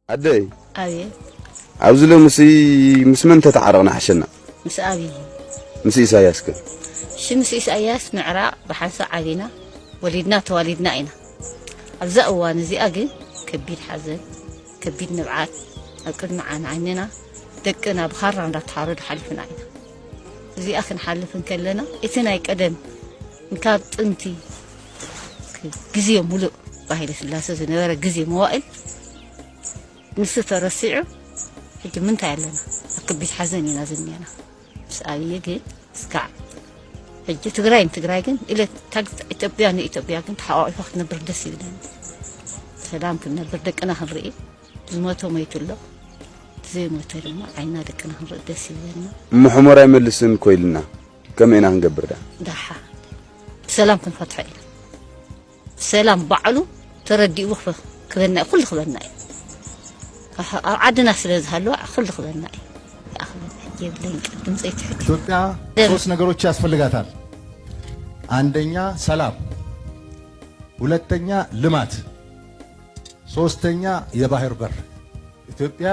عدي أبي عاوزله مسمن تتعرقنا حشنا مس أبي مس إساياس كن شمس إساياس معراء بحنسا علينا ولدنا توالدنا إنا أبزأوا نزي أجن كبير حزن كبير نبعات أكل معنا عيننا دكنا بخرنا نتحارد حلفنا عينا زي أخن حلفن كلنا إتنا يقدم نكاد أنتي جزية ملؤ باهي لسلاسة زنوارة جزية موائل نسو ترسيعه حكي من تعلنا أكبيت حزني نازلني أنا بس أبي يجي سكع حكي تقراين كن إلا إثيوبيا كن تحقق فخ نبر دسي بدنا سلام كن نبر دك أنا هنرئي زموتو ميتولو زي موتو لما عينا دك أنا هنرئي دسي بدنا محمر يملسن كويلنا كم إنا هنقبر ده داحا سلام كن فتح إلى سلام بعلو تردي وقفه كذا كل خبرنا عدنا سلز هلو كل خبرنا يا بلين قدم زيت حكي ኢትዮጵያ ሶስት ነገሮች ያስፈልጋታል አንደኛ ሰላም ሁለተኛ ልማት ሶስተኛ የባህር በር ኢትዮጵያ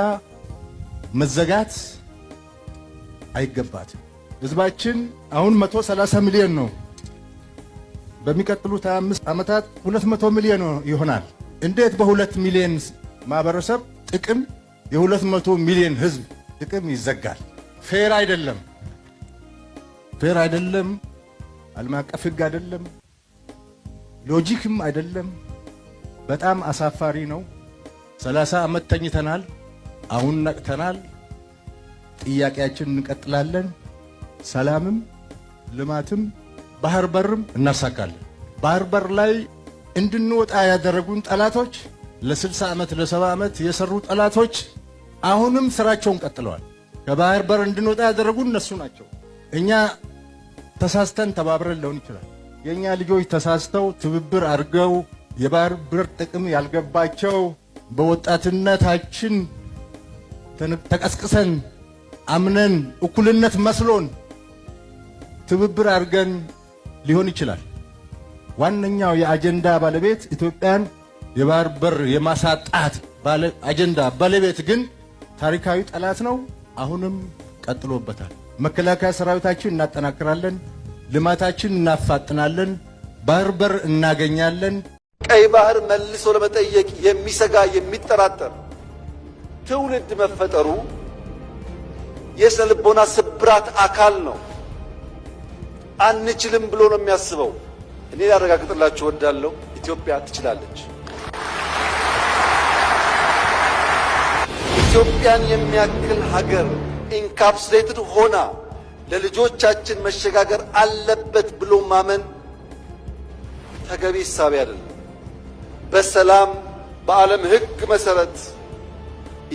መዘጋት አይገባትም ህዝባችን አሁን 130 ሚሊዮን ነው በሚቀጥሉት 25 አመታት 200 ሚሊዮን ይሆናል እንዴት በ2 ሚሊዮን ማህበረሰብ ጥቅም የ200 ሚሊዮን ህዝብ ጥቅም ይዘጋል ፌር አይደለም ዓለም አቀፍ ህግ አይደለም ሎጂክም አይደለም በጣም አሳፋሪ ነው 30 አመት ተኝተናል አሁን ነቅተናል ጥያቄያችንን እንቀጥላለን ሰላምም ልማትም ባህር በርም እናሳካለን ባህር በር ላይ እንድንወጣ ያደረጉን ጠላቶች ለ60 አመት ለ70 አመት የሰሩ ጠላቶች አሁንም ስራቸውን ቀጥለዋል ከባህር በር እንድንወጣ ያደረጉን እነሱ ናቸው እኛ ተሳስተን ተባብረን ሊሆን ይችላል የኛ ልጆች ተሳስተው ትብብር አድርገው የባህር በር ጥቅም ያልገባቸው በወጣትነታችን ተቀስቅሰን አምነን እኩልነት መስሎን ትብብር አድርገን ሊሆን ይችላል ዋነኛው የአጀንዳ ባለቤት ኢትዮጵያን የባህር በር የማሳጣት አጀንዳ ባለቤት ግን ታሪካዊ ጠላት ነው አሁንም ቀጥሎበታል መከላከያ ሰራዊታችን እናጠናክራለን ልማታችን እናፋጥናለን ባህር በር እናገኛለን ቀይ ባህር መልሶ ለመጠየቅ የሚሰጋ የሚጠራጠር ትውልድ መፈጠሩ የስነልቦና ስብራት አካል ነው አንችልም ብሎ ነው የሚያስበው እኔ ያረጋግጥላችሁ ወዳለው ኢትዮጵያ ትችላለች ኢትዮጵያን የሚያክል ሀገር ኢንካፕሱሌትድ ሆና ለልጆቻችን መሸጋገር አለበት ብሎ ማመን ተገቢ ሐሳብ አይደለም በሰላም በዓለም ሕግ መሰረት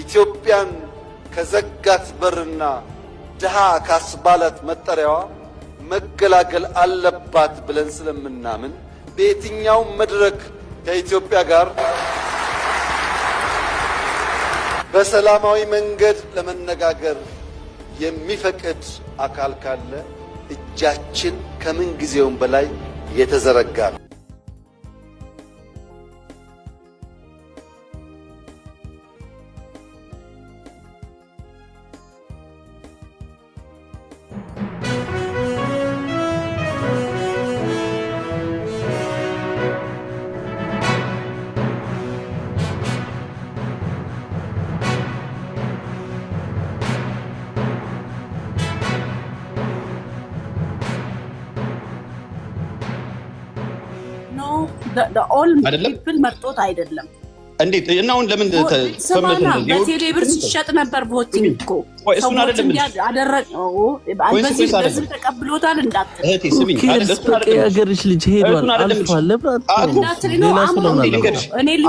ኢትዮጵያን ከዘጋት በርና ድሃ ካስባላት መጠሪያዋ መገላገል አለባት ብለን ስለምናምን በየትኛው መድረክ ከኢትዮጵያ ጋር በሰላማዊ መንገድ ለመነጋገር የሚፈቅድ አካል ካለ እጃችን ከምን ጊዜውም በላይ የተዘረጋ ነው the all people መርጦት አይደለም እንዴት እና አሁን ለምን ተሰማና በቴሌብር ሲሸጥ ነበር ቮቲንግ እኮ እሱን አይደለም አደረገው በዚህ ተቀብሎታል እንዳት እህቴ ስሚኝ አገርሽ ልጅ ሄዷል አልፏል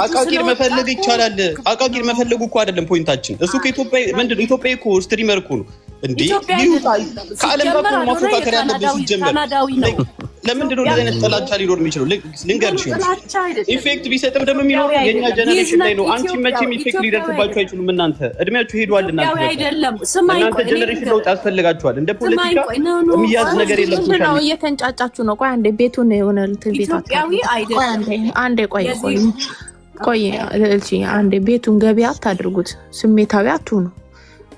አቃቂር መፈለግ ይቻላል አቃቂር መፈለጉ እኮ አይደለም ፖይንታችን እሱ ከኢትዮጵያ ምንድነው ኢትዮጵያ እኮ ስትሪመር እኮ ነው እንዴ ከዓለም ጋር ማፎካከር ያለበት ሲጀመር ለምንድነው እንደዚህ አይነት ጥላቻ ሊኖር የሚችለው ልንገርሽ ኢፌክት ቢሰጥም ደግሞ የሚኖረው የኛ ጀነሬሽን ላይ ነው አንቺ መቼም ኢፌክት ሊደርስባችሁ አይችሉም እናንተ እድሜያችሁ ሄዷል እናንተ አይደለም ስማይ እናንተ ጀነሬሽን ለውጥ ያስፈልጋችኋል እንደ ፖለቲካ የሚያዝ ነገር የለም ነው እየተንጫጫችሁ ነው ቆይ አንዴ ቤቱን የሆነ ቤታችሁ ኢትዮጵያዊ አይደለም አንዴ ቆይ ቆይ እልቺ አንዴ ቤቱን ገበያ አታድርጉት። ስሜታዊ አትሁኑ።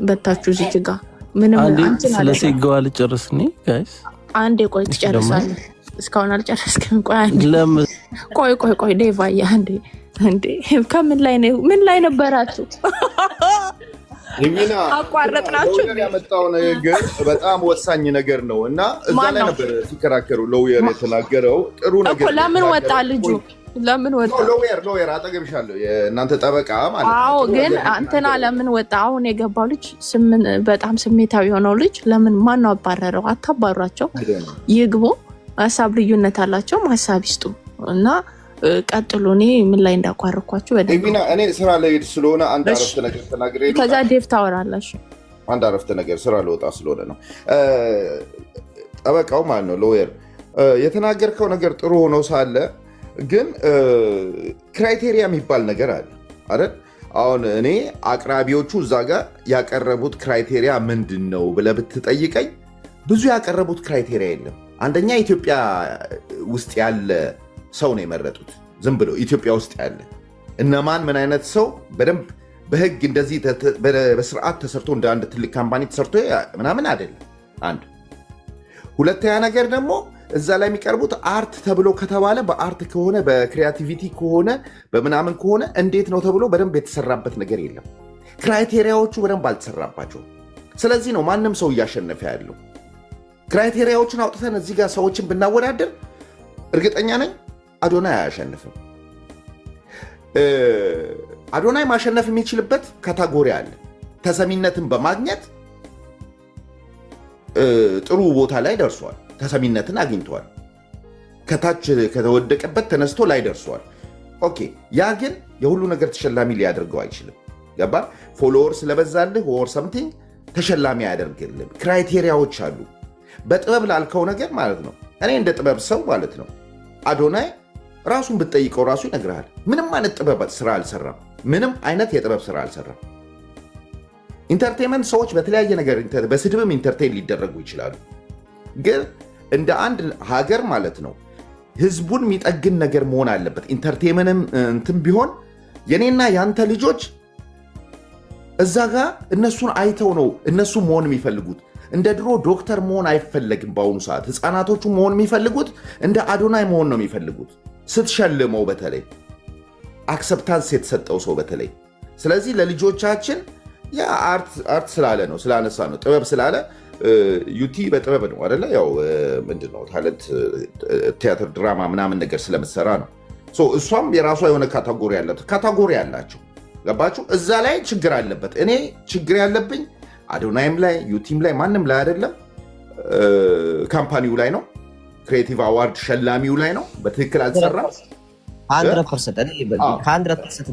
በታችሁ እዚህ ጋር ምንም አንቺን ስለ ሴጋዋ ልጨርስኒ ጋይስ። አንዴ ቆይ ትጨርሳለህ። እስካሁን አልጨረስክም። ቆይ ዴቫዬ አንዴ ከምን ላይ ነው ምን ላይ ነበራችሁ? ሪሚና አቋረጥናችሁ። ያመጣው ነገር በጣም ወሳኝ ነገር ነው እና እዛ ላይ ነበር ሲከራከሩ ሎየር የተናገረው ጥሩ ነገር እኮ። ለምን ወጣ ልጁ? ለምን ወጣ? ሎየር አጠገብሻለሁ የእናንተ ጠበቃ ማለት ነው። አዎ ግን አንተና ለምን ወጣ? አሁን የገባው ልጅ በጣም ስሜታዊ የሆነው ልጅ ለምን ማን ነው አባረረው? አታባሯቸው፣ ይግቡ። ሀሳብ ልዩነት አላቸው፣ ሀሳብ ይስጡ እና ቀጥሎ። እኔ ምን ላይ እንዳቋረኳችሁ እኔ ስራ ላይ ስለሆነ አንድ አረፍተ ነገር ተናግሬ ከዛ ዴቭ ታወራለሽ። አንድ አረፍተ ነገር ስራ ልወጣ ስለሆነ ነው። ጠበቃው ማለት ነው ሎየር የተናገርከው ነገር ጥሩ ሆኖ ሳለ ግን ክራይቴሪያ የሚባል ነገር አለ አይደል? አሁን እኔ አቅራቢዎቹ እዛ ጋር ያቀረቡት ክራይቴሪያ ምንድን ነው ብለህ ብትጠይቀኝ ብዙ ያቀረቡት ክራይቴሪያ የለም። አንደኛ ኢትዮጵያ ውስጥ ያለ ሰው ነው የመረጡት። ዝም ብሎ ኢትዮጵያ ውስጥ ያለ እነማን ምን አይነት ሰው በደንብ በህግ እንደዚህ በስርዓት ተሰርቶ እንደ አንድ ትልቅ ካምፓኒ ተሰርቶ ምናምን አይደለም። አንድ ሁለተኛ ነገር ደግሞ እዛ ላይ የሚቀርቡት አርት ተብሎ ከተባለ በአርት ከሆነ በክሪያቲቪቲ ከሆነ በምናምን ከሆነ እንዴት ነው ተብሎ በደንብ የተሰራበት ነገር የለም። ክራይቴሪያዎቹ በደንብ አልተሰራባቸውም። ስለዚህ ነው ማንም ሰው እያሸነፈ ያለው። ክራይቴሪያዎቹን አውጥተን እዚህ ጋር ሰዎችን ብናወዳደር እርግጠኛ ነኝ አዶናይ አያሸንፍም። አዶናይ ማሸነፍ የሚችልበት ካታጎሪ አለ። ተሰሚነትን በማግኘት ጥሩ ቦታ ላይ ደርሷል። ተሰሚነትን አግኝቷል። ከታች ከተወደቀበት ተነስቶ ላይ ደርሷል። ኦኬ፣ ያ ግን የሁሉ ነገር ተሸላሚ ሊያደርገው አይችልም። ገባ? ፎሎወር ስለበዛልህ ኦር ሰምቲንግ ተሸላሚ አያደርግልም። ክራይቴሪያዎች አሉ። በጥበብ ላልከው ነገር ማለት ነው። እኔ እንደ ጥበብ ሰው ማለት ነው አዶናይ ራሱን ብትጠይቀው ራሱ ይነግርሃል። ምንም አይነት ጥበብ ስራ አልሰራም። ምንም አይነት የጥበብ ስራ አልሰራም። ኢንተርቴንመንት ሰዎች በተለያየ ነገር በስድብም ኢንተርቴን ሊደረጉ ይችላሉ። ግን እንደ አንድ ሀገር ማለት ነው ህዝቡን የሚጠግን ነገር መሆን አለበት። ኢንተርቴንመንትም እንትን ቢሆን የኔና ያንተ ልጆች እዛ ጋር እነሱን አይተው ነው እነሱ መሆን የሚፈልጉት። እንደ ድሮ ዶክተር መሆን አይፈለግም። በአሁኑ ሰዓት ህፃናቶቹ መሆን የሚፈልጉት እንደ አዶናይ መሆን ነው የሚፈልጉት። ስትሸልመው በተለይ አክሰፕታንስ የተሰጠው ሰው በተለይ። ስለዚህ ለልጆቻችን ያ አርት ስላለ ነው ስላነሳ ነው ጥበብ ስላለ ዩቲ በጥበብ ነው አይደለ? ያው ምንድነው ታለንት ቲያትር፣ ድራማ ምናምን ነገር ስለምትሰራ ነው። እሷም የራሷ የሆነ ካታጎሪ ያላቸው ገባችሁ? እዛ ላይ ችግር አለበት። እኔ ችግር ያለብኝ አዶናይም ላይ ዩቲም ላይ ማንም ላይ አይደለም፣ ካምፓኒው ላይ ነው። ክሬቲቭ አዋርድ ሸላሚው ላይ ነው። በትክክል አልተሰራም። 100%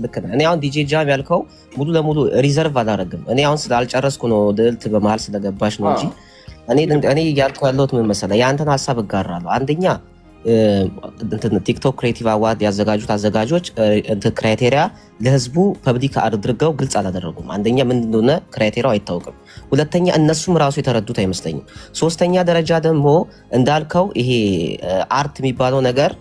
ልክ ነህ። እኔ አሁን ዲጄ ጃም ያልከው ሙሉ ለሙሉ ሪዘርቭ አላደረግም። እኔ አሁን ስላልጨረስኩ ነው ልዕልት በመሀል ስለገባሽ ነው እንጂ እኔ እያልኩ ያለሁት ምን መሰለህ፣ የአንተን ሀሳብ እጋራለሁ። አንደኛ ቲክቶክ ክሬቲቭ አዋርድ ያዘጋጁት አዘጋጆች ክራይቴሪያ ለህዝቡ ፐብሊክ አድርገው ግልጽ አላደረጉም። አንደኛ ምን እንደሆነ ክራይቴሪያው አይታወቅም። ሁለተኛ እነሱም ራሱ የተረዱት አይመስለኝም። ሶስተኛ ደረጃ ደግሞ እንዳልከው ይሄ አርት የሚባለው ነገር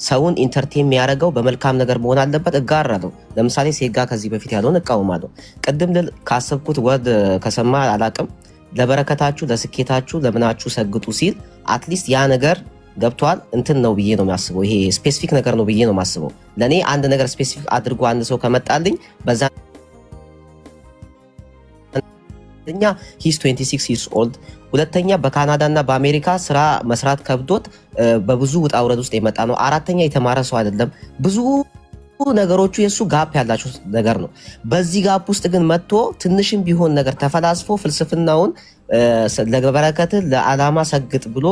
ሰውን ኢንተርቴን የሚያደርገው በመልካም ነገር መሆን አለበት። እጋራለሁ። ለምሳሌ ሴጋ ከዚህ በፊት ያለውን እቃወማለሁ። ቅድም ልል ካሰብኩት ወርድ ከሰማ አላቅም፣ ለበረከታችሁ ለስኬታችሁ ለምናችሁ ሰግጡ ሲል አትሊስት ያ ነገር ገብቷል እንትን ነው ብዬ ነው የሚያስበው። ይሄ ስፔሲፊክ ነገር ነው ብዬ ነው የማስበው። ለእኔ አንድ ነገር ስፔሲፊክ አድርጎ አንድ ሰው ከመጣልኝ በዛ አንደኛ ሂስ 26 years old፣ ሁለተኛ በካናዳ እና በአሜሪካ ስራ መስራት ከብዶት በብዙ ውጣ ውረድ ውስጥ የመጣ ነው። አራተኛ የተማረ ሰው አይደለም። ብዙ ነገሮቹ የሱ ጋፕ ያላቸው ነገር ነው። በዚህ ጋፕ ውስጥ ግን መጥቶ ትንሽም ቢሆን ነገር ተፈላስፎ ፍልስፍናውን ለበረከት ለዓላማ ሰግጥ ብሎ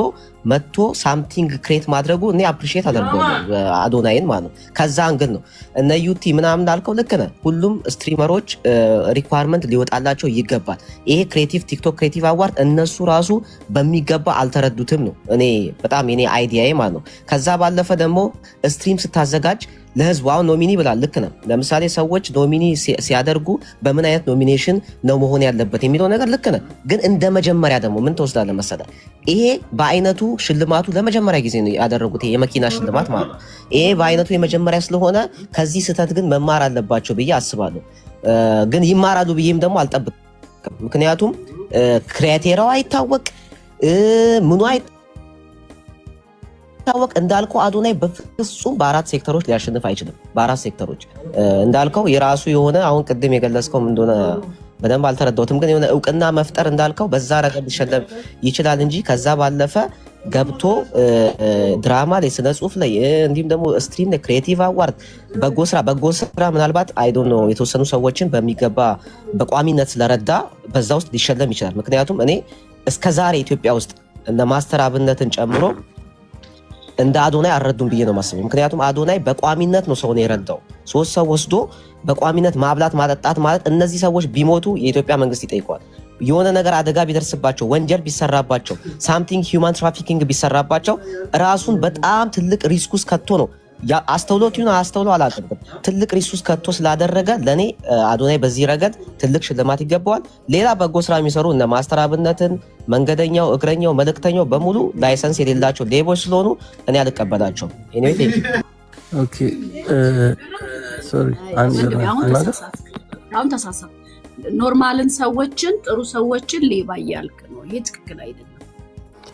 መጥቶ ሳምቲንግ ክሬት ማድረጉ እኔ አፕሪሺየት አደርገዋለሁ አዶናይን ማለት ነው። ከዛ አንግል ነው እነ ዩቲ ምናምን ላልከው ልክ ነህ። ሁሉም ስትሪመሮች ሪኳርመንት ሊወጣላቸው ይገባል። ይሄ ክሬቲቭ ቲክቶክ ክሬቲቭ አዋርድ እነሱ ራሱ በሚገባ አልተረዱትም ነው እኔ በጣም የኔ አይዲያዬ ማለት ነው። ከዛ ባለፈ ደግሞ ስትሪም ስታዘጋጅ ለህዝቡ አሁን ኖሚኒ ብላል። ልክ ነው። ለምሳሌ ሰዎች ኖሚኒ ሲያደርጉ በምን አይነት ኖሚኔሽን ነው መሆን ያለበት የሚለው ነገር ልክ ነው። ግን እንደ መጀመሪያ ደግሞ ምን ትወስዳለህ መሰለህ? ይሄ በአይነቱ ሽልማቱ ለመጀመሪያ ጊዜ ነው ያደረጉት፣ የመኪና ሽልማት ማለት ነው። ይሄ በአይነቱ የመጀመሪያ ስለሆነ ከዚህ ስህተት ግን መማር አለባቸው ብዬ አስባለሁ። ግን ይማራሉ ብዬም ደግሞ አልጠብቅም። ምክንያቱም ክራይቴሪያው አይታወቅ ምኑ ታወቅ እንዳልከው አዶናይ በፍጹም በአራት ሴክተሮች ሊያሸንፍ አይችልም። በአራት ሴክተሮች እንዳልከው የራሱ የሆነ አሁን ቅድም የገለጽከው ምን እንደሆነ በደንብ አልተረዳሁትም፣ ግን የሆነ እውቅና መፍጠር እንዳልከው በዛ ረገድ ሊሸለም ይችላል እንጂ ከዛ ባለፈ ገብቶ ድራማ ላይ ስነ ጽሁፍ ላይ እንዲሁም ደግሞ ስትሪም ላይ ክሬቲቭ አዋርድ በጎ ስራ ምናልባት አይ ዶንት ኖ የተወሰኑ ሰዎችን በሚገባ በቋሚነት ስለረዳ በዛ ውስጥ ሊሸለም ይችላል። ምክንያቱም እኔ እስከዛሬ ኢትዮጵያ ውስጥ እነ ማስተር አብነትን ጨምሮ እንደ አዶናይ አልረዱም ብዬ ነው የማስበው። ምክንያቱም አዶናይ በቋሚነት ነው ሰውን የረዳው። 3 ሰው ወስዶ በቋሚነት ማብላት ማጠጣት ማለት እነዚህ ሰዎች ቢሞቱ የኢትዮጵያ መንግስት ይጠይቀዋል። የሆነ ነገር አደጋ ቢደርስባቸው፣ ወንጀል ቢሰራባቸው፣ ሳምቲንግ ሂውማን ትራፊኪንግ ቢሰራባቸው ራሱን በጣም ትልቅ ሪስክ ውስጥ ከቶ ነው አስተውሎት ይሁን አስተውሎ አላውቅም፣ ትልቅ ሪስክ ውስጥ ከቶ ስላደረገ ለእኔ አዶናይ በዚህ ረገድ ትልቅ ሽልማት ይገባዋል። ሌላ በጎ ስራ የሚሰሩ እነ ማስተር አብነትን፣ መንገደኛው፣ እግረኛው፣ መልእክተኛው በሙሉ ላይሰንስ የሌላቸው ሌቦች ስለሆኑ እኔ አልቀበላቸውም። ኦኬ ሶሪ አሁን ተሳሳት። ኖርማልን ሰዎችን ጥሩ ሰዎችን ሌባ እያልክ ነው። ይሄ ትክክል አይደለም።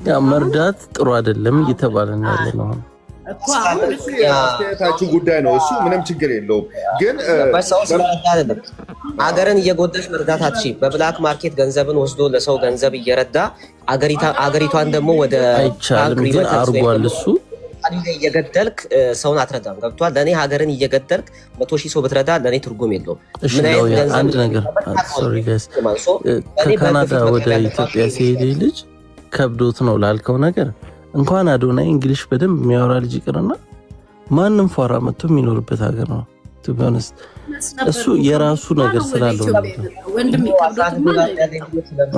ያ መርዳት ጥሩ አይደለም እየተባለ ነው ያለ ነው። አስተያየታችሁ ጉዳይ ነው እሱ፣ ምንም ችግር የለውም። ግን አገርን እየጎዳሽ መርዳት አትችይም። በብላክ ማርኬት ገንዘብን ወስዶ ለሰው ገንዘብ እየረዳ አገሪቷን ደግሞ ወደ አይቻልም። ግን አርጓል እሱ እየገደልክ ሰውን አትረዳም። ገብቷል። ለእኔ ሀገርን እየገደልክ 100,000 ሰው ብትረዳ ለእኔ ትርጉም የለውም። አንድ ነገር ሶሪ ጋይስ፣ ከካናዳ ወደ ኢትዮጵያ ሲሄድ ልጅ ከብዶት ነው ላልከው ነገር እንኳን አዶናይ እንግሊሽ በደንብ የሚያወራ ልጅ ይቅርና ማንም ፏራ መጥቶ የሚኖርበት ሀገር ነው። ቱቢያንስ እሱ የራሱ ነገር ስላለው ወንድም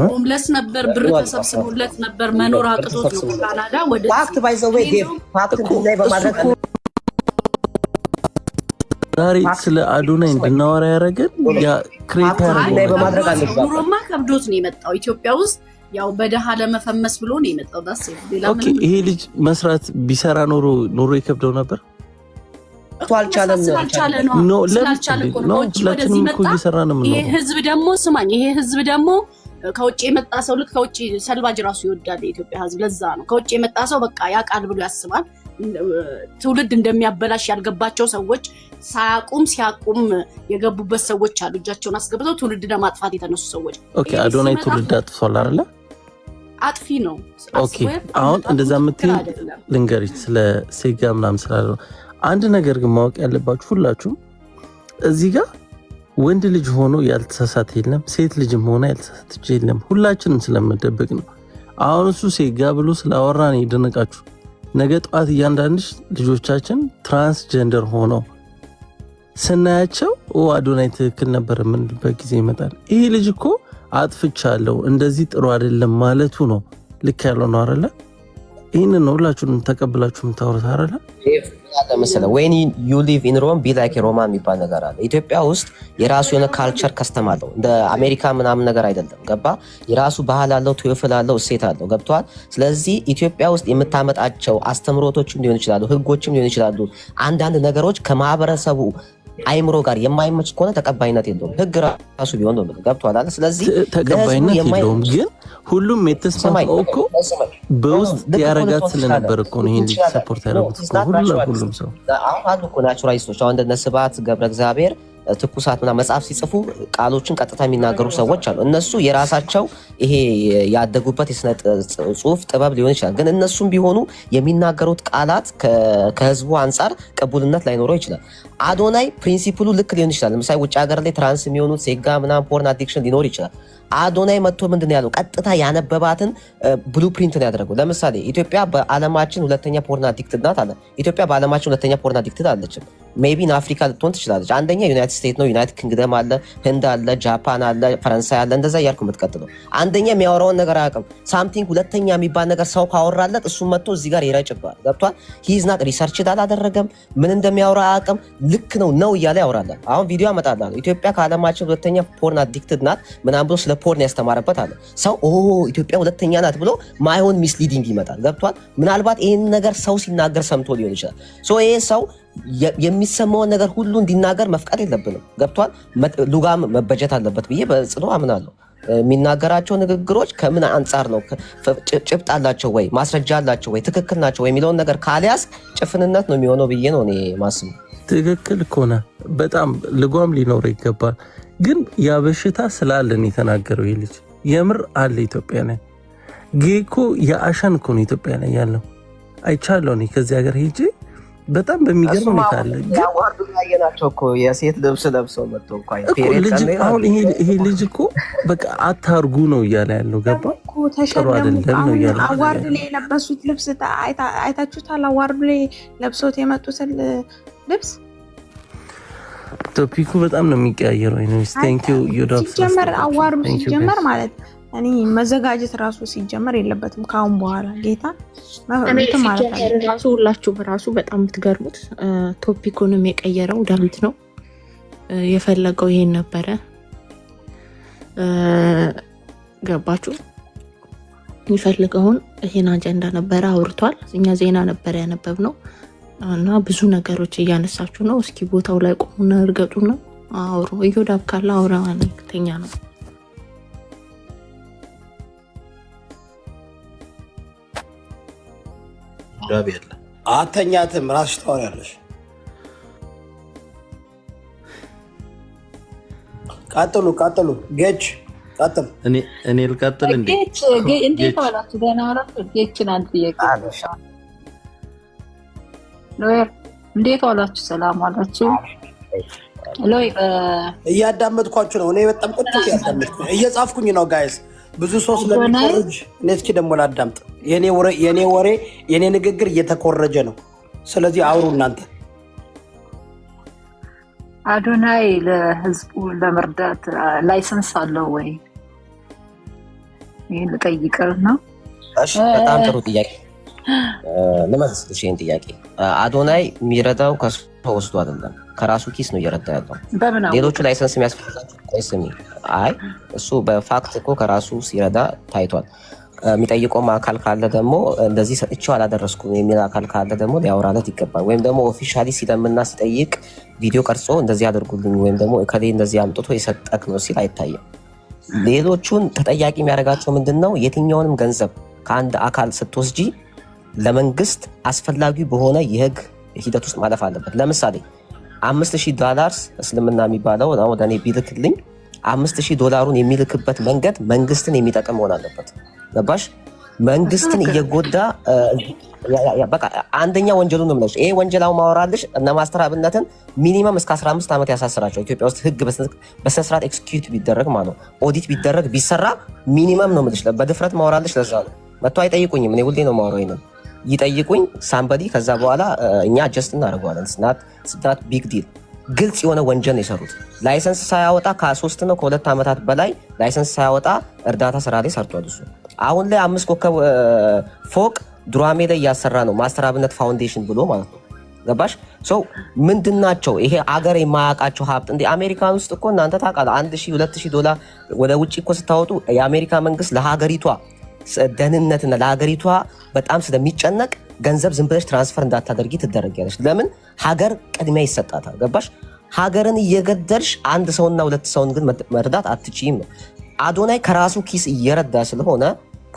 ሆምለስ ነበር፣ ብር ተሰብስቦለት ነበር፣ መኖር አቅቶት ነው ካናዳ ወደ ፋክት ባይ ዘ ዌይ ፋክት ላይ በማድረግ ዛሬ ስለ አዶናይ እንድናወራ ያደረገን ያ ክሬት ላይ በማድረግ አለበት። ኑሮማ ከብዶት ነው የመጣው ኢትዮጵያ ውስጥ ያው በደሃ ለመፈመስ ብሎ ነው የመጣው። ዳስ ኦኬ ይሄ ልጅ መስራት ቢሰራ ኖሮ ይከብደው ነበር። አልቻለም ነው ለምን እኮ እየሰራ ነው። ይሄ ህዝብ ደግሞ ስማኝ፣ ይሄ ህዝብ ደግሞ ከውጭ የመጣ ሰው ልክ ከውጭ ሰልባጅ ራሱ ይወዳል የኢትዮጵያ ህዝብ። ለዛ ነው ከውጭ የመጣ ሰው በቃ ያቃል ብሎ ያስባል። ትውልድ እንደሚያበላሽ ያልገባቸው ሰዎች ሳያቁም ሲያቁም የገቡበት ሰዎች አሉ። እጃቸውን አስገብተው ትውልድ ለማጥፋት የተነሱ ሰዎች። ኦኬ አዶናይ ትውልድ አጥፍቷል አይደለ? አጥፊ ነው። ኦኬ አሁን እንደዛ የምትይኝ ልንገርሽ ስለ ሴጋ ምናምን ስላለ አንድ ነገር ግን ማወቅ ያለባችሁ ሁላችሁም እዚህ ጋር ወንድ ልጅ ሆኖ ያልተሳሳተ የለም፣ ሴት ልጅም ሆና ያልተሳሳተች የለም። ሁላችንም ስለምደብቅ ነው። አሁን እሱ ሴጋ ብሎ ስላወራ ነው የደነቃችሁ። ነገ ጠዋት እያንዳንድሽ ልጆቻችን ትራንስጀንደር ሆነው ስናያቸው አዶናይ ትክክል ነበር የምንልበት ጊዜ ይመጣል። ይሄ ልጅ እኮ አጥፍቻለሁ እንደዚህ ጥሩ አይደለም ማለቱ ነው ልክ ያለው ነው አይደለ? ይህንን ነው ሁላችሁንም ተቀብላችሁ የምታወሩት አይደለ? መሰለህ when you live in Rome be like a Roman የሚባል ነገር አለ። ኢትዮጵያ ውስጥ የራሱ የሆነ ካልቸር ከስተም አለው። እንደ አሜሪካ ምናምን ነገር አይደለም። ገባ? የራሱ ባህል አለው፣ ትውፊት አለው፣ እሴት አለው። ገብቷል? ስለዚህ ኢትዮጵያ ውስጥ የምታመጣቸው አስተምሮቶችም ሊሆን ይችላሉ፣ ህጎችም ሊሆን ይችላሉ። አንዳንድ ነገሮች ከማህበረሰቡ አይምሮ ጋር የማይመች ከሆነ ተቀባይነት የለውም። ህግ ራሱ ቢሆን ነው። ገብቷል አይደል? ስለዚህ ተቀባይነት የለውም። ግን ሁሉም የተስማማው እኮ በውስጥ ያረጋት ስለነበር እኮ ነው ይሄን ሰፖርት ያደረጉት እኮ ሁሉም ሰው። አሁን አሉ እኮ ናቹራሊስቶች አሁን እንደነ ስብሐት ገብረ እግዚአብሔር ትኩሳት ምናምን መጽሐፍ ሲጽፉ ቃሎችን ቀጥታ የሚናገሩ ሰዎች አሉ። እነሱ የራሳቸው ይሄ ያደጉበት የስነ ጽሁፍ ጥበብ ሊሆን ይችላል። ግን እነሱም ቢሆኑ የሚናገሩት ቃላት ከህዝቡ አንጻር ቅቡልነት ላይኖረው ይችላል። አዶናይ ፕሪንሲፕሉ ልክ ሊሆን ይችላል። ለምሳሌ ውጭ ሀገር ላይ ትራንስ የሚሆኑት ሴጋ ምናምን ፖርን አዲክሽን ሊኖር ይችላል። አዶናይ መጥቶ ምንድን ያለው ቀጥታ ያነበባትን ብሉፕሪንት ነው ያደረገው። ለምሳሌ ኢትዮጵያ በዓለማችን ሁለተኛ ፖርን አዲክትድ ናት አለ። ኢትዮጵያ በዓለማችን ሁለተኛ ፖርን አዲክትድ አለችም። ሜቢ ኢን አፍሪካ ልትሆን ትችላለች። አንደኛ ዩናይትድ ስቴት ነው፣ ዩናይትድ ኪንግደም አለ፣ ህንድ አለ፣ ጃፓን አለ፣ ፈረንሳይ አለ። እንደዛ እያልኩ የምትቀጥለው አንደኛ የሚያወራውን ነገር አያውቅም። ሳምቲንግ ሁለተኛ የሚባል ነገር ሰው ካወራለት እሱም መጥቶ እዚህ ጋር ይረጭባል። ገብቷል? ሂዝ ናት ሪሰርች አላደረገም፣ ምን እንደሚያወራ አያውቅም። ልክ ነው እያለ ያወራላል። አሁን ቪዲዮ አመጣላለሁ። ኢትዮጵያ ከዓለማችን ሁለተኛ ፖርን አዲክትድ ናት ምናምን ብሎ ስለ ፖርን ያስተማረበት አለ ሰው። ኢትዮጵያ ሁለተኛ ናት ብሎ ማይሆን ሚስሊዲንግ ይመጣል። ገብቷል? ምናልባት ይህን ነገር ሰው ሲናገር ሰምቶ ሊሆን ይችላል። ይሄ ሰው የሚሰማውን ነገር ሁሉ እንዲናገር መፍቀድ የለብንም። ገብቷል? ሉጋም መበጀት አለበት ብዬ በጽኑ አምናለሁ። የሚናገራቸው ንግግሮች ከምን አንጻር ነው፣ ጭብጥ አላቸው ወይ፣ ማስረጃ አላቸው ወይ፣ ትክክል ናቸው ወይ የሚለውን ነገር ካልያዝ ጭፍንነት ነው የሚሆነው ብዬ ነው እኔ ማስበው። ትክክል ከሆነ በጣም ልጓም ሊኖረው ይገባል። ግን ያ በሽታ ስላለን የተናገረው ይህ ልጅ የምር አለ። ኢትዮጵያ ላይ ጌኮ የአሸን እኮ ነው ኢትዮጵያ ላይ ያለው። አይቻለሁ እኔ ከዚህ ሀገር ሄጄ በጣም በሚገርም ሁኔታ አለ። ያዋርዱ ያየናቸው እኮ የሴት ልብስ ለብሰው መጥቶ እንኳን አሁን ይሄ ልጅ እኮ በቃ አታርጉ ነው እያለ ያለው። ገባ ጥሩ አይደለም ነው እያለ አዋርድ ላይ የለበሱት ልብስ አይታችሁታል? አዋርድ ላይ ለብሶት የመጡትን ልብስ ቶፒኩ በጣም ነው የሚቀያየረው። ቴንክ ዩ ዩዳብ ሲጀመር አዋርዱ ሲጀመር ማለት እኔ መዘጋጀት ራሱ ሲጀመር የለበትም ካሁን በኋላ ጌታ ማለት ራሱ ሁላችሁም ራሱ በጣም የምትገርሙት ቶፒኩንም የቀየረው ዳዊት ነው። የፈለገው ይሄን ነበረ። ገባችሁ? የሚፈልገውን ይሄን አጀንዳ ነበረ አውርቷል። እኛ ዜና ነበረ ያነበብነው እና ብዙ ነገሮች እያነሳችሁ ነው። እስኪ ቦታው ላይ ቆሙና እርገጡና አውሩ። እዮዳብ ካለ አውራ ተኛ ነው። ዳብ ያለ አተኛትም ራስሽ ታወሪያለሽ። ቀጥሉ ጌች ቀጥል። እኔ ልቀጥል እንዴ? እንዴት ዋላችሁ? ደህና ዋላችሁ? ጌችን አንድ ጥያቄ ሎየር፣ እንዴት ዋላችሁ? ሰላም ዋላችሁ? ሎየር እያዳመጥኳችሁ ነው። እኔ በጣም ቁጭ እያዳመጥኩ እየጻፍኩኝ ነው ጋይስ። ብዙ ሰው ስለሚኮረጅ እኔ እስኪ ደግሞ ላዳምጥ። የኔ ወሬ የኔ ንግግር እየተኮረጀ ነው። ስለዚህ አውሩ እናንተ። አዶናይ ለህዝቡ ለመርዳት ላይሰንስ አለው ወይ? ይሄን ልጠይቅና። እሺ በጣም ጥሩ ጥያቄ። ለማንኛውም ይሄን ጥያቄ አዶናይ የሚረዳው ከሰው ወስዶ አይደለም፣ ከራሱ ኪስ ነው እየረዳ ያለው። ሌሎቹ ላይሰንስ የሚያስፈልጋቸው ቆይስሚ አይ እሱ በፋክት እኮ ከራሱ ሲረዳ ታይቷል። የሚጠይቀውም አካል ካለ ደግሞ እንደዚህ ሰጥቼው አላደረስኩም የሚል አካል ካለ ደግሞ ሊያወራለት ይገባል። ወይም ደግሞ ኦፊሻሊ ሲለምና ሲጠይቅ ቪዲዮ ቀርጾ እንደዚህ አድርጉልኝ ወይም ደግሞ እከሌ እንደዚህ አምጥቶ የሰጠክ ነው ሲል አይታይም። ሌሎቹን ተጠያቂ የሚያደርጋቸው ምንድነው? የትኛውንም ገንዘብ ከአንድ አካል ስትወስጂ ለመንግስት አስፈላጊ በሆነ የህግ ሂደት ውስጥ ማለፍ አለበት። ለምሳሌ $5000 እስልምና የሚባለው ወደ እኔ ቢልክልኝ $5000 የሚልክበት መንገድ መንግስትን የሚጠቅም መሆን አለበት። ገባሽ? መንግስትን እየጎዳ በቃ አንደኛ ወንጀሉ ነው ማለት ነው። ይሄ ወንጀላው ማወራልሽ እና ማስተር አብነትን ሚኒመም እስከ 15 ዓመት ያሳስራቸው ኢትዮጵያ ውስጥ ህግ በስነስርዓት ኤክስኪዩት ቢደረግ ማለት ነው። ኦዲት ቢደረግ ቢሰራ ሚኒመም ነው የምልሽ። በድፍረት ማወራልሽ። ለዛ ነው መጥቶ አይጠይቁኝም። እኔ ሁሌ ነው ማወራው። ይሄን ይጠይቁኝ ሳምበዲ ከዛ በኋላ እኛ ጀስት እናደርገዋለን። ስናት ቢግ ዲል ግልጽ የሆነ ወንጀል ነው የሰሩት። ላይሰንስ ሳያወጣ ከ3 ነው ከ2 ዓመታት በላይ ላይሰንስ ሳያወጣ እርዳታ ስራ ላይ ሰርቷል እሱ። አሁን ላይ 5 ኮከብ ፎቅ ዱራሜ ላይ እያሰራ ነው ማስተር አብነት ፋውንዴሽን ብሎ ማለት ነው። ገባሽ? ምንድናቸው ይሄ አገር የማያውቃቸው ሀብት? እንደ አሜሪካን ውስጥ እኮ እናንተ ታውቃለህ $1000-2000 ወደ ውጭ እኮ ስታወጡ የአሜሪካ መንግስት ለሀገሪቷ ደህንነትና ለሀገሪቷ በጣም ስለሚጨነቅ ገንዘብ ዝም ብለሽ ትራንስፈር እንዳታደርጊ ትደረጊያለሽ። ለምን? ሀገር ቅድሚያ ይሰጣታል። ገባሽ? ሀገርን እየገደልሽ አንድ ሰውና 2 ሰውን ግን መርዳት አትችይም ነው። አዶናይ ከራሱ ኪስ እየረዳ ስለሆነ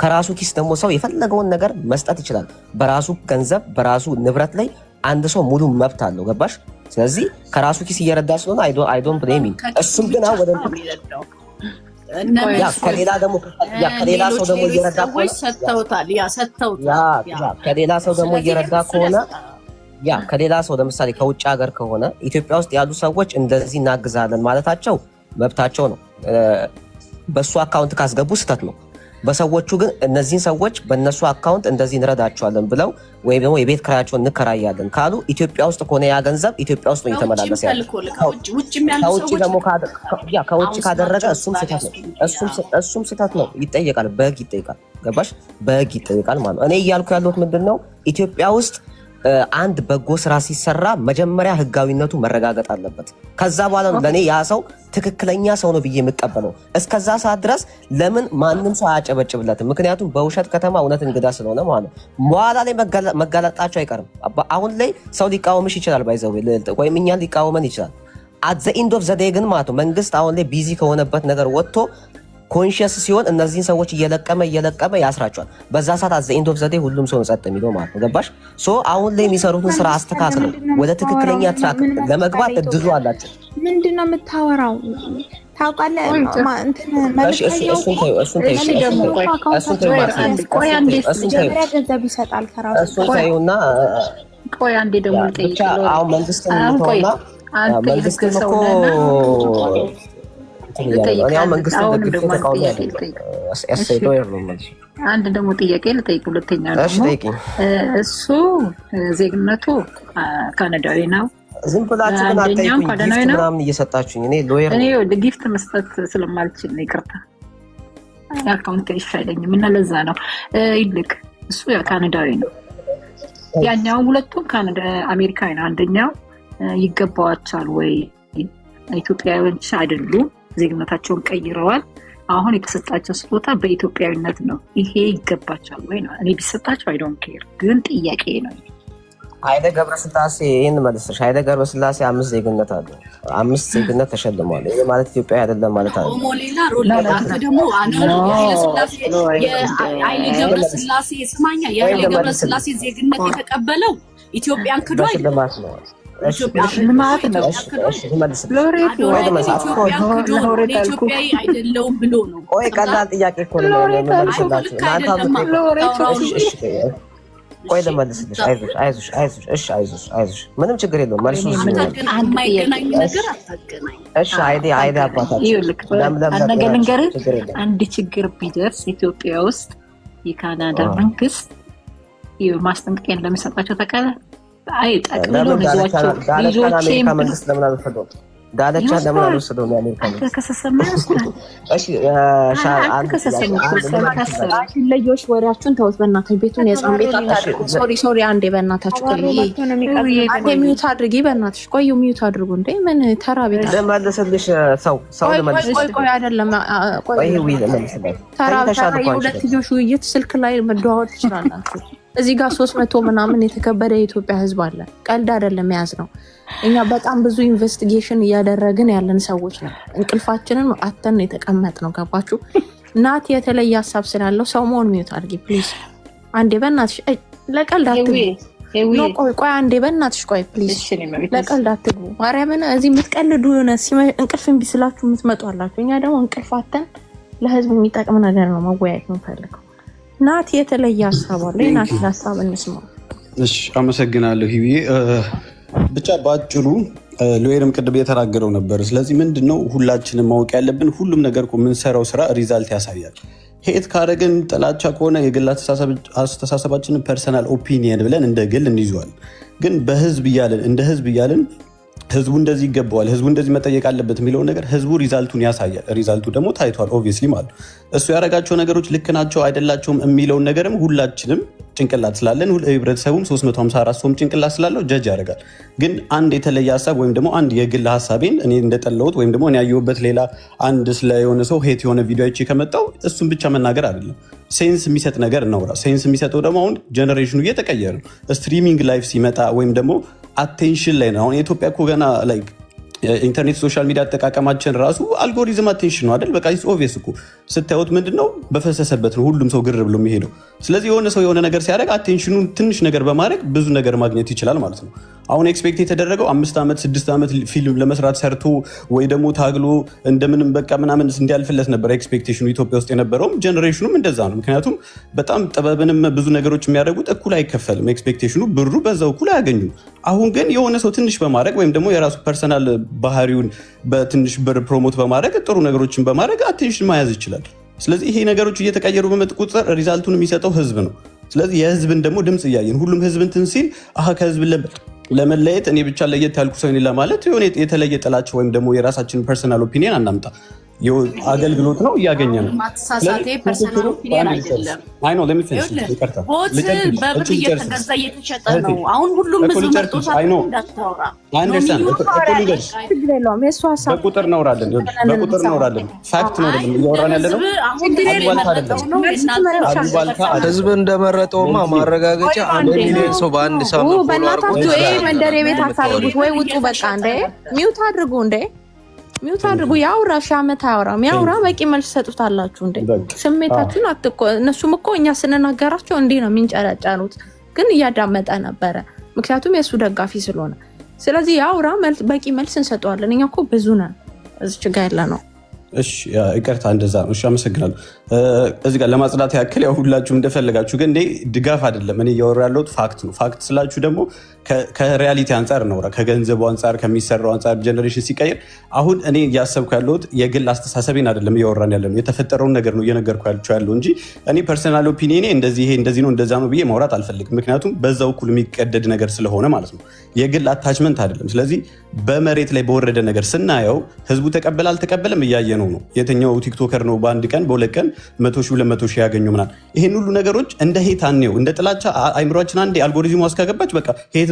ከራሱ ኪስ ደግሞ ሰው የፈለገውን ነገር መስጠት ይችላል። በራሱ ገንዘብ በራሱ ንብረት ላይ አንድ ሰው ሙሉ መብት አለው። ገባሽ? ስለዚህ ከራሱ ኪስ እየረዳ ስለሆነ አይ ዶንት ብሌም ሂም። እሱም ግን ወደ ከሌላ ሰው ደግሞ እየረዳ ከሌላ ሰው ደግሞ እየረዳ ከሆነ ከሌላ ሰው ለምሳሌ ከውጭ ሀገር ከሆነ ኢትዮጵያ ውስጥ ያሉ ሰዎች እንደዚህ እናግዛለን ማለታቸው መብታቸው ነው። በሱ አካውንት ካስገቡ ስተት ነው። በሰዎቹ ግን እነዚህን ሰዎች በእነሱ አካውንት እንደዚህ እንረዳቸዋለን ብለው ወይም ደግሞ የቤት ኪራያቸውን እንከራያለን ካሉ ኢትዮጵያ ውስጥ ከሆነ ያ ገንዘብ ኢትዮጵያ ውስጥ ነው የተመላለሰ ያለው። ከውጭ ካደረገ እሱም ስህተት ነው፣ ይጠየቃል፣ በህግ ይጠየቃል። ገባሽ? በህግ ይጠየቃል ማለት ነው። እኔ እያልኩ ያለሁት ምንድነው ኢትዮጵያ ውስጥ አንድ በጎ ስራ ሲሰራ መጀመሪያ ህጋዊነቱ መረጋገጥ አለበት። ከዛ በኋላ ነው ለኔ ያ ሰው ትክክለኛ ሰው ነው ብዬ የምቀበለው። እስከዛ ሰዓት ድረስ ለምን ማንም ሰው አያጨበጭብለትም? ምክንያቱም በውሸት ከተማ እውነት እንግዳ ስለሆነ ማለት ነው። በኋላ ላይ መጋለጣቸው አይቀርም። አሁን ላይ ሰው ሊቃወምሽ ይችላል፣ ባይዘው ወይም እኛን ሊቃወመን ይችላል። አት ዘ ኢንድ ኦፍ ዘ ዴይ ግን ማለት ነው መንግስት አሁን ላይ ቢዚ ከሆነበት ነገር ወጥቶ ኮንሽስ ሲሆን እነዚህን ሰዎች እየለቀመ ያስራቸዋል። በዛ ሰዓት አት ዘ ኢንድ ኦፍ ዘ ዴይ ሁሉም ሰው ጸጥ የሚለው ማለት ነው። ገባሽ? ሶ አሁን ላይ የሚሰሩትን ስራ አስተካክለው ወደ ትክክለኛ ትራክ ለመግባት እድሉ አላቸው። ምንድነው የምታወራው? ታውቃለህ? ገንዘብ ይሰጣል ከራሱ። እሱን ታዩና ቆይ አንዴ ደግሞ ልጠይቅ። አሁን መንግስትን ተውና መንግስትን እኮ አንድ ደግሞ ጥያቄ ልጠይቅ። ሁለተኛ ደግሞ እሱ ዜግነቱ ካናዳዊ ነው። ዝም ብላችሁ ግን አትጠይቁኝ። ጊፍት ምናምን እየሰጣችሁኝ እኔ ሎየር እኔ ጊፍት መስጠት ስለማልችል ነው። ይቅርታ አካውንት አይሻለኝም እና ለዛ ነው። ይልቅ እሱ ካናዳዊ ነው፣ ያኛው ሁለቱም ካናዳ አሜሪካዊ ነው። አንደኛው ይገባዋቸዋል ወይ? ኢትዮጵያውያን አይደሉም፣ ዜግነታቸውን ቀይረዋል። አሁን የተሰጣቸው ስጦታ በኢትዮጵያዊነት ነው። ይሄ ይገባቸዋል ወይ ነው? እኔ ቢሰጣቸው አይ ዶንት ኬር፣ ግን ጥያቄ ነው። ኃይሌ ገብረስላሴ ይህን መልስሽ። ኃይሌ ገብረስላሴ 5 ዜግነት አለ፣ 5 ዜግነት ተሸልሟል። ይሄ ማለት ኢትዮጵያ አይደለም ማለት አለ። ኃይሌ ገብረስላሴ ስማኛ፣ የኃይሌ ገብረስላሴ ዜግነት የተቀበለው ኢትዮጵያን ክዶ ሽልማት ነው። ሽልማት ነው። ኢትዮጵያዊ አይደለውም ብሎ ነው። ቆይ ቀላል ጥያቄ እኮ ነው የምመልስላችሁ። ቆይ ልመልስልሽ። አይዞሽ። እሺ አይዞሽ፣ ምንም ችግር የለውም። መልሱ የማይገናኝ ነገር አታገናኝ። እሺ አይዲ አባታችን ነገር ልንገርህ፣ አንድ ችግር ቢደርስ ኢትዮጵያ ውስጥ የካናዳ መንግስት ማስጠንቀቂያ እንደሚሰጣቸው ታውቃለህ። አይ ጠቅልሎ ልጆቻቸው አሜሪካ መንግስት ለምን አልወሰደውም? ዳለቻ ለምን አልወሰደውም? የአሜሪካ መንግስት ከሰሰማ ይወስዳል። እሺ ለዮሽ ወሬያችሁን ተውት በእናታችሁ። ቤቱን የጻን ቤት አታድርጉ። ሶሪ አንዴ በእናታችሁ አንዴ ሚዩት አድርጊ በእናትሽ። ቆዩ ሚዩት አድርጉ። እንዴ ምን ተራ ቤት ልመልስልሽ። ሰው ልመልስልሽ። ቆይ አይደለም ቆይ ተራ የሁለትዮሽ ውይይት ስልክ ላይ መደዋወል ትችላላችሁ። እዚህ ጋር 300 ምናምን የተከበረ የኢትዮጵያ ህዝብ አለ። ቀልድ አይደለም የያዝ ነው። እኛ በጣም ብዙ ኢንቨስቲጌሽን እያደረግን ያለን ሰዎች ነው። እንቅልፋችንን አተን የተቀመጥ ነው። ገባችሁ? ናት የተለየ ሀሳብ ስላለው ሰው መሆን ሚዩት አድርጊ ፕሊዝ። አንዴ በእናትሽ ለቀልድ አትግቡ። ቆይ አንዴ በእናትሽ ቆይ ፕሊዝ፣ ለቀልድ አትግቡ። ማርያምን እዚህ የምትቀልዱ የሆነ እንቅልፍ እምቢ ስላችሁ የምትመጡ አላችሁ። እኛ ደግሞ እንቅልፍ አተን ለህዝብ የሚጠቅም ነገር ነው መወያየት የምንፈልገው። ናት የተለየ ሀሳብ አለ። ናት ሀሳብ እንስማ። እሺ አመሰግናለሁ ሂዊ። ብቻ በአጭሩ ሎየርም ቅድም የተናገረው ነበር። ስለዚህ ምንድነው ሁላችንም ማወቅ ያለብን ሁሉም ነገር እኮ የምንሰራው ስራ ሪዛልት ያሳያል። ሄት ካረግን ጥላቻ ከሆነ የግል አስተሳሰባችንን ፐርሰናል ኦፒኒየን ብለን እንደ ግል እንይዘዋል። ግን በህዝብ እያለን እንደ ህዝብ እያለን ህዝቡ እንደዚህ ይገባዋል፣ ህዝቡ እንደዚህ መጠየቅ አለበት የሚለውን ነገር ህዝቡ ሪዛልቱን ያሳያል። ሪዛልቱ ደግሞ ታይቷል ኦብቪየስሊ ማለት እሱ ያደረጋቸው ነገሮች ልክ ናቸው አይደላቸውም የሚለውን ነገርም ሁላችንም ጭንቅላት ስላለን ህብረተሰቡም 354 ሰውም ጭንቅላት ስላለው ጀጅ ያደርጋል። ግን አንድ የተለየ ሀሳብ ወይም ደግሞ አንድ የግል ሀሳቤን እኔ እንደጠለሁት ወይም ደግሞ እኔ ያየሁበት ሌላ አንድ ስለ የሆነ ሰው ሄት የሆነ ቪዲዮ አይቼ ከመጣው እሱን ብቻ መናገር አይደለም። ሴንስ የሚሰጥ ነገር እናውራ። ሴንስ የሚሰጠው ደግሞ አሁን ጀነሬሽኑ እየተቀየረ ነው። ስትሪሚንግ ላይፍ ሲመጣ ወይም ደግሞ አቴንሽን ላይ ነው። አሁን የኢትዮጵያ እኮ ገና ላይክ ኢንተርኔት ሶሻል ሚዲያ አጠቃቀማችን ራሱ አልጎሪዝም አቴንሽን ነው አይደል? በቃ ኢትስ ኦብቪየስ እኮ ስታዩት ምንድነው በፈሰሰበት ነው ሁሉም ሰው ግር ብሎ የሚሄደው። ስለዚህ የሆነ ሰው የሆነ ነገር ሲያደርግ አቴንሽኑን ትንሽ ነገር በማድረግ ብዙ ነገር ማግኘት ይችላል ማለት ነው። አሁን ኤክስፔክት የተደረገው 5 ዓመት 6 ዓመት ፊልም ለመስራት ሰርቶ ወይ ደግሞ ታግሎ እንደምንም በቃ ምናምን እንዲያልፍለት ነበር ኤክስፔክቴሽኑ ኢትዮጵያ ውስጥ የነበረውም ጀነሬሽኑም እንደዛ ነው። ምክንያቱም በጣም ጥበብንም ብዙ ነገሮች የሚያደርጉት እኩል አይከፈልም ኤክስፔክቴሽኑ፣ ብሩ በዛው እኩል አያገኙም። አሁን ግን የሆነ ሰው ትንሽ በማድረግ ወይም ደግሞ የራሱ ፐርሰናል ባህሪውን በትንሽ ብር ፕሮሞት በማድረግ ጥሩ ነገሮችን በማድረግ አቴንሽን መያዝ ይችላል። ስለዚህ ይሄ ነገሮች እየተቀየሩ በመጡ ቁጥር ሪዛልቱን የሚሰጠው ህዝብ ነው። ስለዚህ የህዝብን ደግሞ ድምፅ እያየን ሁሉም ህዝብ እንትን ሲል ከህዝብ ለመለየት እኔ ብቻ ለየት ያልኩ ሰው ሌላ ማለት የሆነ የተለየ ጥላቸው ወይም ደግሞ የራሳችን ፐርሰናል ኦፒኒየን አናምጣ። አገልግሎት ነው እያገኘ ነው። ማተሳሳቴ ፐርሰናል ኦፒኒየን አይደለም። አይ ኖ ለምን ፊኒሽ ይቀርታ ቦት በብር እየተገዛ እየተሸጠ ነው። አሁን ሁሉም ህዝብ መርጦ እንዳታወራ አንደርስታንድ በቁጥር ነው ራለን ፋክት ነው አይደለም እያወራን ያለ ነው። ህዝብ እንደመረጠውማ ማረጋገጫ 1 ሚሊዮን ሰው በአንድ ሳምንት በእናታችሁ ይሄ መንደር የቤት አታርጉት ወይ ውጡ በቃ እንዴ ሚውት አድርጉ እንዴ ሚውት አድርጉ። ያውራ ሻመት አያወራም ያውራ በቂ መልስ ሰጡታላችሁ እንዴ ስሜታችሁን አትቆ እነሱም እኮ እኛ ስንናገራቸው እንዴ ነው የሚንጨረጨሩት ግን እያዳመጠ ነበረ ምክንያቱም የሱ ደጋፊ ስለሆነ ስለዚህ ያውራ በቂ መልስ እንሰጠዋለን እኛ እኮ ብዙ ነን እዚህ ጋር ያለ ነው እሺ ይቅርታ እንደዛ ነው እሺ አመሰግናለሁ እዚህ ጋር ለማጽዳት ያክል ያው ሁላችሁም እንደፈለጋችሁ ግን እንዴ ድጋፍ አይደለም እኔ እያወራሁ ያለሁት ፋክት ነው ፋክት ስላችሁ ደግሞ ከሪያሊቲ አንፃር ነው ከገንዘቡ አንፃር ከሚሰራው አንፃር ጀነሬሽን ሲቀየር አሁን እኔ እያሰብኩ ያለሁት የግል አስተሳሰቤን አይደለም እያወራን ያለነው የተፈጠረውን ነገር ነው እየነገርኩ ያለው እንጂ እኔ ፐርሰናል ኦፒኒየኔ እንደዚህ ይሄ እንደዚህ ነው እንደዛ ነው ብዬ ማውራት አልፈልግም ምክንያቱም በዛው እኩል የሚቀደድ ነገር ስለሆነ ማለት ነው የግል አታችመንት አይደለም ስለዚህ በመሬት ላይ በወረደ ነገር ስናየው ህዝቡ ተቀበለ አልተቀበለም እያየነው ነው የትኛው ቲክቶከር ነው በአንድ ቀን በሁለት ቀን 100,000 200,000 ያገኘው ምናምን ይሄን ሁሉ ነገሮች እንደ ሄት አንየው እንደ ጥላቻ አይምሮአችን አንዴ አልጎሪዝሙ አስካገባች በቃ ሄት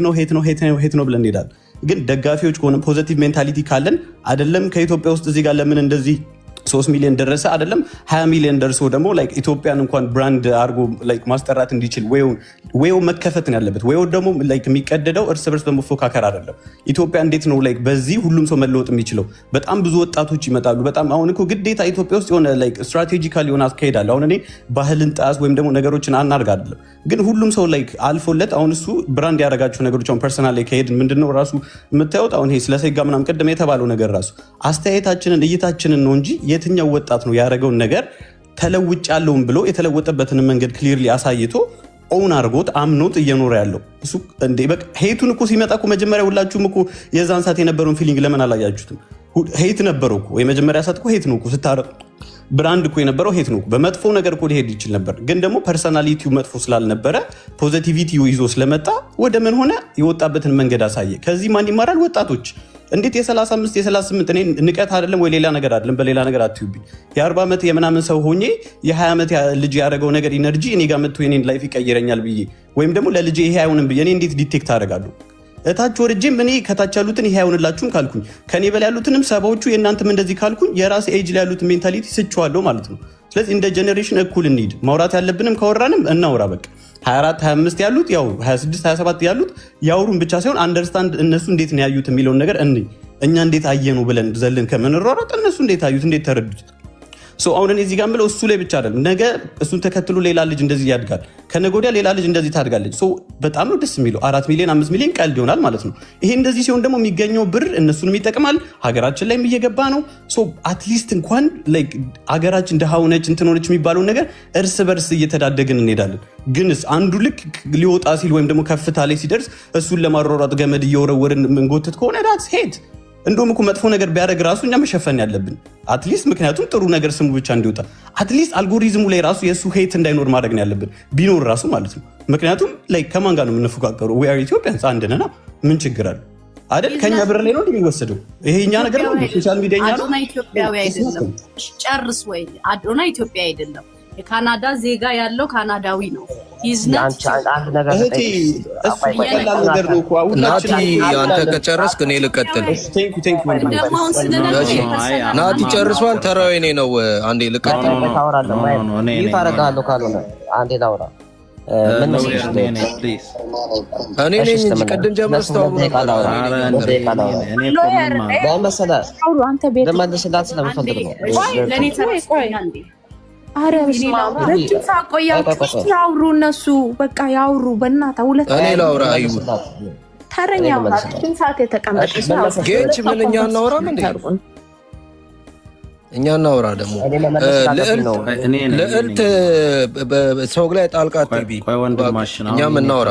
ነው ብለን እንሄዳለን ግን ደጋፊዎች ከሆነ ፖዚቲቭ ሜንታሊቲ ካለን አይደለም ከኢትዮጵያ ውስጥ እዚህ ጋር ለምን እንደዚህ 3 ሚሊዮን ደረሰ አይደለም 20 ሚሊዮን ደርሶ ደግሞ ላይክ ኢትዮጵያን እንኳን ብራንድ አርጎ ላይክ ማስጠራት እንዲችል ወይው መከፈት ነው ያለበት ወይው ደግሞ ላይክ የሚቀደደው እርስ በርስ በመፎካከር አይደለም ኢትዮጵያ እንዴት ነው ላይክ በዚህ ሁሉም ሰው መለወጥ የሚችለው በጣም ብዙ ወጣቶች ይመጣሉ በጣም አሁን እኮ ግዴታ ኢትዮጵያ ውስጥ የሆነ ላይክ ስትራቴጂካሊ የሆነ አስከሄዳል አሁን እኔ ባህልን ጣስ ወይም ደግሞ ነገሮችን አናርግ አይደለም ግን ሁሉም ሰው ላይክ አልፎለት አሁን እሱ ብራንድ ያደረጋቸው ነገሮች አሁን ፐርሰናል ላይ ከሄድን ምንድነው ራሱ የምታዩት አሁን ይሄ ስለሰጋ ምናምን ቀደም የተባለው ነገር ራሱ አስተያየታችንን እይታችንን ነው እንጂ የትኛው ወጣት ነው ያደረገውን ነገር ተለውጭ ያለውን ብሎ የተለወጠበትን መንገድ ክሊርሊ አሳይቶ ኦን አርጎት አምኖት እየኖረ ያለው እሱ እንዴ በቃ ሄቱን እኮ ሲመጣ እኮ መጀመሪያ ሁላችሁም እኮ የዛን ሰዓት የነበረውን ፊሊንግ ለምን አላያችሁትም ሄት ነበረው እኮ የመጀመሪያ ሰዓት እኮ ሄት ነው እኮ ስታረቅ ብራንድ እኮ የነበረው ሄት ነው በመጥፎ ነገር እኮ ሊሄድ ይችል ነበር ግን ደግሞ ፐርሰናሊቲው መጥፎ ስላልነበረ ፖዚቲቪቲው ይዞ ስለመጣ ወደ ምን ሆነ የወጣበትን መንገድ አሳየ ከዚህ ማን ይማራል ወጣቶች እንዴት የ35 የ38 እኔ ንቀት አይደለም ወይ ሌላ ነገር አይደለም በሌላ ነገር አትዩብኝ የ40 ዓመት የምናምን ሰው ሆኜ የ20 ዓመት ልጅ ያደረገው ነገር ኢነርጂ እኔ ጋር መጥቶ የኔን ላይፍ ይቀይረኛል ብዬ ወይም ደግሞ ለልጄ ይሄ አይሆንም ብዬ እኔ እንዴት ዲቴክት አደርጋለሁ እታች ወርጄም እኔ ከታች ያሉትን ይሄ አይሆንላችሁም ካልኩኝ ከኔ በላይ ያሉትንም ሰባዎቹ የእናንተም እንደዚህ ካልኩኝ የራስ ኤጅ ላይ ያሉት ሜንታሊቲ ስቸዋለሁ ማለት ነው ስለዚህ እንደ ጀነሬሽን እኩል እንሂድ ማውራት ያለብንም ካወራንም እናውራ በቃ 24 25 ያሉት ያው 26 27 ያሉት ያውሩን ብቻ ሳይሆን አንደርስታንድ እነሱ እንዴት ነው ያዩት የሚለውን ነገር እኛ እንዴት አየኑ ብለን ዘልን ከምንሯሯጥ እነሱ እንዴት አዩት እንዴት ተረዱት ሶ አሁን እኔ እዚህ ጋር የምለው እሱ ላይ ብቻ አይደለም ነገ እሱን ተከትሎ ሌላ ልጅ እንደዚህ ያድጋል ከነገ ወዲያ ሌላ ልጅ እንደዚህ ታድጋለች ሶ በጣም ነው ደስ የሚለው 4 ሚሊዮን 5 ሚሊዮን ቀልድ ይሆናል ማለት ነው ይሄ እንደዚህ ሲሆን ደግሞ የሚገኘው ብር እነሱንም ይጠቅማል ሀገራችን ላይም እየገባ ነው ሶ አትሊስት እንኳን ላይክ ሀገራችን ደሃ ሆነች እንትን ሆነች የሚባለው ነገር እርስ በርስ እየተዳደግን እንሄዳለን ግንስ አንዱ ልክ ሊወጣ ሲል ወይም ደግሞ ከፍታ ላይ ሲደርስ እሱን ለማሯሯጥ ገመድ እየወረወርን መንጎትት ከሆነ ዳትስ ሄት እንደውም እኮ መጥፎ ነገር ቢያደርግ ራሱ እኛ መሸፈን ያለብን አትሊስት ምክንያቱም ጥሩ ነገር ስሙ ብቻ እንዲወጣ አትሊስት አልጎሪዝሙ ላይ ራሱ የእሱ ሄት እንዳይኖር ማድረግ ነው ያለብን ቢኖር ራሱ ማለት ነው ምክንያቱም ላይ ከማን ጋር ነው የምንፎካከሩ we are Ethiopians አንድ ነና ምን ችግር አለ አይደል ከኛ ብር ላይ ነው እንደሚወሰደው ይሄ እኛ ነገር ነው ሶሻል ሚዲያ ነው አዶና ኢትዮጵያዊ አይደለም ጨርስ ወይ አዶና ኢትዮጵያ አይደለም የካናዳ ዜጋ ያለው ካናዳዊ ነው ይዝናች አንድ ነገር ናቲ አንተ ከጨረስክ እኔ ልቀጥል ናቲ ጨርሷል ተራው እኔ ነው አንዴ ልቀጥል ይፋረጋለሁ ካልሆነ አንዴ ላውራ ምን መስለሽ እኔ ነኝ እንጂ ቀደም ጀምረስ ታውሩ ለመለስላት ስለምፈልግ ነው ለኔ ተረስኩኝ አንዴ አረ በስማም ረጅም ሳቆያችሁ ያውሩ እነሱ በቃ ያውሩ በእናታ ሁለት እኔ ላውራ አዩ ተረኛው ረጅም ሰዓት የተቀመጠ ሰው ጌች ምን እኛ እናወራ ምን እኛ እናወራ ደግሞ ለእልት ሰው ላይ ጣልቃ ትቢ እኛም እናወራ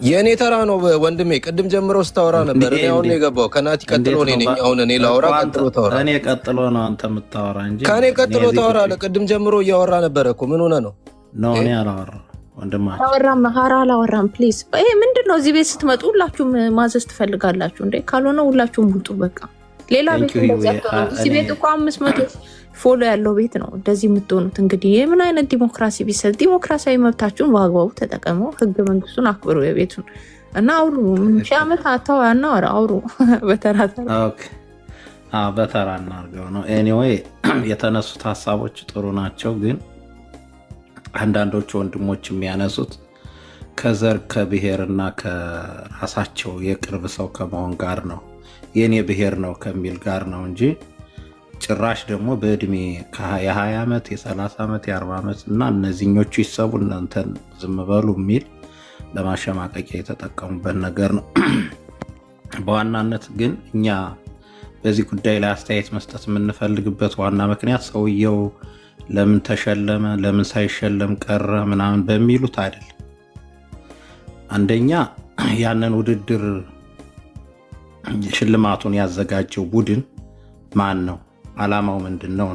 የኔ ተራ ነው ወንድሜ። ቅድም ጀምሮ ስታወራ ነበር። እኔ አሁን ነው የገባው። ከናቲ ቀጥሎ እኔ ነኝ። አሁን እኔ ላወራ፣ ቀጥሎ ታወራ። እኔ ቀጥሎ ነው አንተ የምታወራ እንጂ ከኔ ቀጥሎ ታወራለህ። ቅድም ጀምሮ እያወራ ነበረ እኮ። ምን ሆነ ነው? ነው እኔ አላወራም ወንድማችን። አላወራም፣ ሀራ አላወራም። ፕሊዝ ይሄ ምንድነው? እዚህ ቤት ስትመጡ ሁላችሁም ማዘዝ ትፈልጋላችሁ እንዴ? ካልሆነ ሁላችሁም ውጡ በቃ። ሌላ ቤት እዚህ ቤት እኮ 500 ፎሎ ያለው ቤት ነው እንደዚህ የምትሆኑት። እንግዲህ የምን አይነት ዲሞክራሲ ቢሰጥ? ዲሞክራሲያዊ መብታችሁን በአግባቡ ተጠቀሙ፣ ህገ መንግስቱን አክብሩ፣ የቤቱን እና አውሩ። ሺህ ዓመት አታውያና አውሩ በተራ በተራ እናድርገው ነው። ኤኒዌይ የተነሱት ሀሳቦች ጥሩ ናቸው፣ ግን አንዳንዶቹ ወንድሞች የሚያነሱት ከዘር ከብሔርና ከራሳቸው የቅርብ ሰው ከመሆን ጋር ነው፣ የኔ ብሔር ነው ከሚል ጋር ነው እንጂ ጭራሽ ደግሞ በእድሜ የ20 ዓመት የ30 ዓመት የ40 ዓመት እና እነዚህኞቹ ይሰቡ እናንተን ዝም በሉ የሚል ለማሸማቀቂያ የተጠቀሙበት ነገር ነው። በዋናነት ግን እኛ በዚህ ጉዳይ ላይ አስተያየት መስጠት የምንፈልግበት ዋና ምክንያት ሰውየው ለምን ተሸለመ፣ ለምን ሳይሸለም ቀረ ምናምን በሚሉት አይደለም። አንደኛ ያንን ውድድር ሽልማቱን ያዘጋጀው ቡድን ማን ነው? ዓላማው ምንድን ነው?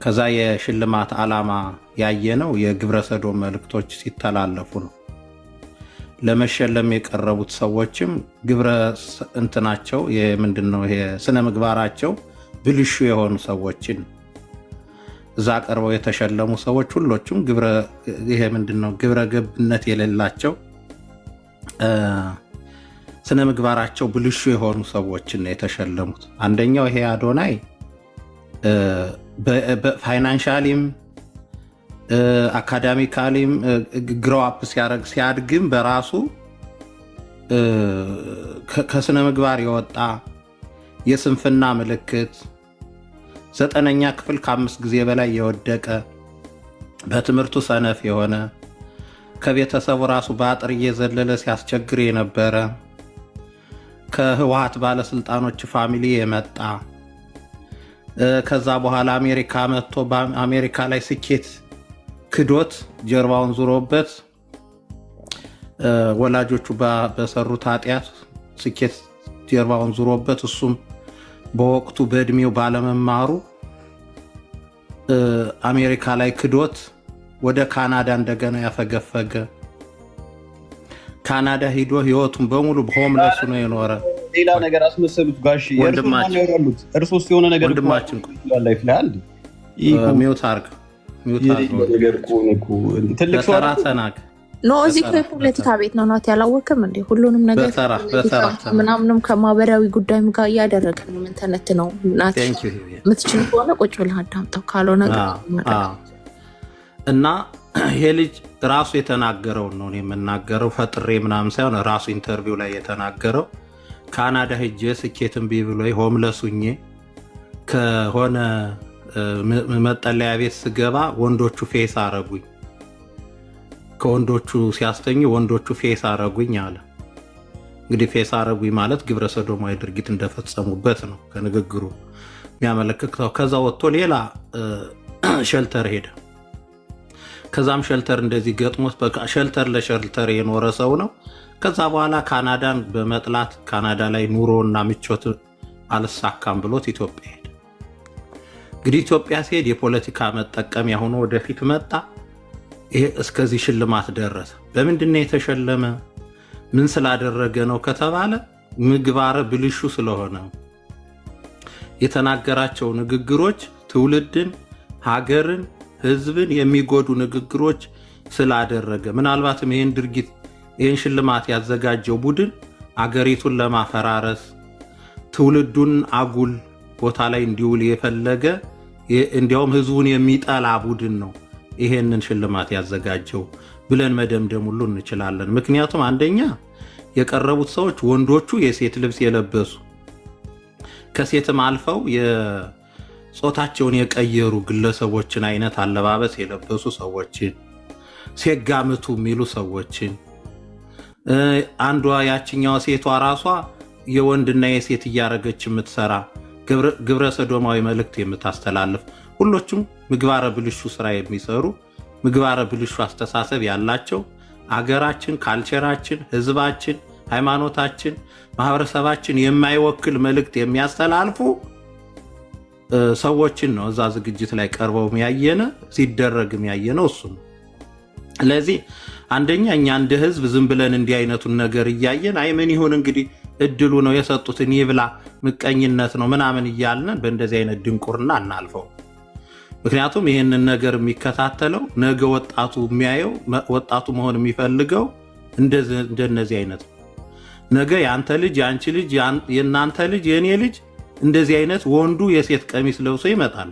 ከዛ የሽልማት ዓላማ ያየነው የግብረ ሰዶም መልእክቶች ሲተላለፉ ነው። ለመሸለም የቀረቡት ሰዎችም ግብረ እንትናቸው ምንድነው ይሄ ስነ ምግባራቸው ብልሹ የሆኑ ሰዎችን እዛ ቀርበው የተሸለሙ ሰዎች ሁሎቹም ይሄ ምንድነው ግብረ ገብነት የሌላቸው ስነ ምግባራቸው ብልሹ የሆኑ ሰዎችን ነው የተሸለሙት። አንደኛው ይሄ አዶናይ በፋይናንሻሊም አካዳሚካሊም ግሮው አፕ ሲያድግም በራሱ ከስነ ምግባር የወጣ የስንፍና ምልክት 9ኛ ክፍል ከ5 ጊዜ በላይ የወደቀ በትምህርቱ ሰነፍ የሆነ ከቤተሰቡ ራሱ በአጥር እየዘለለ ሲያስቸግር የነበረ ከህወሓት ባለስልጣኖች ፋሚሊ የመጣ ከዛ በኋላ አሜሪካ መጥቶ በአሜሪካ ላይ ስኬት ክዶት ጀርባውን ዙሮበት ወላጆቹ በሰሩት ኃጢአት ስኬት ጀርባውን ዙሮበት እሱም በወቅቱ በእድሜው ባለመማሩ አሜሪካ ላይ ክዶት ወደ ካናዳ እንደገና ያፈገፈገ ካናዳ ሂዶ ህይወቱን በሙሉ ሆምለስ ነው የኖረ። ሌላ ነገር አስመሰሉት። ጋሽ ያሉት እርሶስ የሆነ ነገር ወንድማችን ላይፍ ላይ አለ ሚውት አርግ ትልቅ ሰው ኖ እዚህ እኮ የፖለቲካ ቤት ነው ናት። ያላወቅም እንዴ? ሁሉንም ነገር ምናምንም ከማህበራዊ ጉዳይም ጋር እያደረገ ነው ምንተነት ነው ናት። ምትችል ከሆነ ቁጭ ብለህ አዳምጠው፣ ካልሆነ እና ይሄ ልጅ ራሱ የተናገረውን ነው የምናገረው፣ ፈጥሬ ምናምን ሳይሆን ራሱ ኢንተርቪው ላይ የተናገረው ካናዳ ሄጄ ስኬትን ቢብሎ ሆምለሱኜ ከሆነ መጠለያ ቤት ስገባ ወንዶቹ ፌስ አረጉኝ፣ ከወንዶቹ ሲያስተኙ ወንዶቹ ፌስ አረጉኝ አለ። እንግዲህ ፌስ አረጉኝ ማለት ግብረ ሰዶማዊ ድርጊት እንደፈጸሙበት ነው ከንግግሩ የሚያመለክተው። ከዛ ወጥቶ ሌላ ሸልተር ሄደ። ከዛም ሸልተር እንደዚህ ገጥሞት በቃ ሸልተር ለሸልተር የኖረ ሰው ነው። ከዛ በኋላ ካናዳን በመጥላት ካናዳ ላይ ኑሮና ምቾት አልሳካም ብሎት ኢትዮጵያ ሄደ። እንግዲህ ኢትዮጵያ ሲሄድ የፖለቲካ መጠቀሚያ ሆኖ ወደፊት መጣ። ይሄ እስከዚህ ሽልማት ደረሰ። በምንድነው የተሸለመ? ምን ስላደረገ ነው ከተባለ ምግባረ ብልሹ ስለሆነ የተናገራቸው ንግግሮች ትውልድን፣ ሀገርን፣ ህዝብን የሚጎዱ ንግግሮች ስላደረገ ምናልባትም ይህን ድርጊት ይህን ሽልማት ያዘጋጀው ቡድን አገሪቱን ለማፈራረስ ትውልዱን አጉል ቦታ ላይ እንዲውል የፈለገ እንዲያውም ህዝቡን የሚጠላ ቡድን ነው ይሄንን ሽልማት ያዘጋጀው ብለን መደምደም ሁሉ እንችላለን። ምክንያቱም አንደኛ የቀረቡት ሰዎች ወንዶቹ የሴት ልብስ የለበሱ ከሴትም አልፈው የጾታቸውን የቀየሩ ግለሰቦችን አይነት አለባበስ የለበሱ ሰዎችን፣ ሴጋምቱ የሚሉ ሰዎችን፣ አንዷ ያችኛዋ ሴቷ ራሷ የወንድና የሴት እያረገች የምትሰራ ግብረ ሰዶማዊ መልእክት የምታስተላልፍ ሁሎቹም ምግባረ ብልሹ ስራ የሚሰሩ ምግባረ ብልሹ አስተሳሰብ ያላቸው አገራችን፣ ካልቸራችን፣ ህዝባችን፣ ሃይማኖታችን፣ ማህበረሰባችን የማይወክል መልእክት የሚያስተላልፉ ሰዎችን ነው እዛ ዝግጅት ላይ ቀርበው ያየነ ሲደረግ ያየነው እሱ ነው። ስለዚህ አንደኛ እኛ እንደ ህዝብ ዝም ብለን እንዲህ አይነቱን ነገር እያየን አይ ምን ይሁን እንግዲህ እድሉ ነው የሰጡትን ይብላ ምቀኝነት ነው ምናምን እያልን በእንደዚህ አይነት ድንቁርና እናልፈው። ምክንያቱም ይህንን ነገር የሚከታተለው ነገ ወጣቱ የሚያየው ወጣቱ መሆን የሚፈልገው እንደነዚህ አይነት ነገ ያንተ ልጅ ያንቺ ልጅ የናንተ ልጅ የኔ ልጅ እንደዚህ አይነት ወንዱ የሴት ቀሚስ ለብሶ ይመጣል።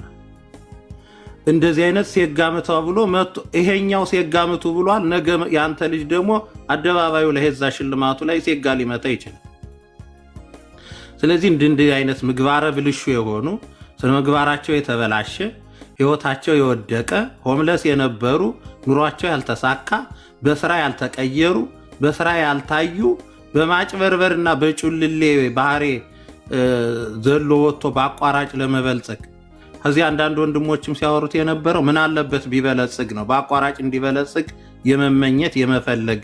እንደዚህ አይነት ሴጋምታ ብሎ መጥቶ ይሄኛው ሴጋምቱ ብሏል። ነገ ያንተ ልጅ ደግሞ አደባባዩ ላይ ሄዛ ሽልማቱ ላይ ሴጋ ሊመጣ ይችላል። ስለዚህ እንደዚህ አይነት ምግባረ ብልሹ የሆኑ ስነ ምግባራቸው የተበላሸ ህይወታቸው የወደቀ ሆምለስ የነበሩ ኑሯቸው ያልተሳካ በስራ ያልተቀየሩ በስራ ያልታዩ በማጭበርበርና በጩልሌ ባህሬ ዘሎ ወጥቶ በአቋራጭ ለመበልጸግ ከዚህ አንዳንድ ወንድሞችም ሲያወሩት የነበረው ምን አለበት ቢበለጽግ ነው። በአቋራጭ እንዲበለጽግ የመመኘት የመፈለግ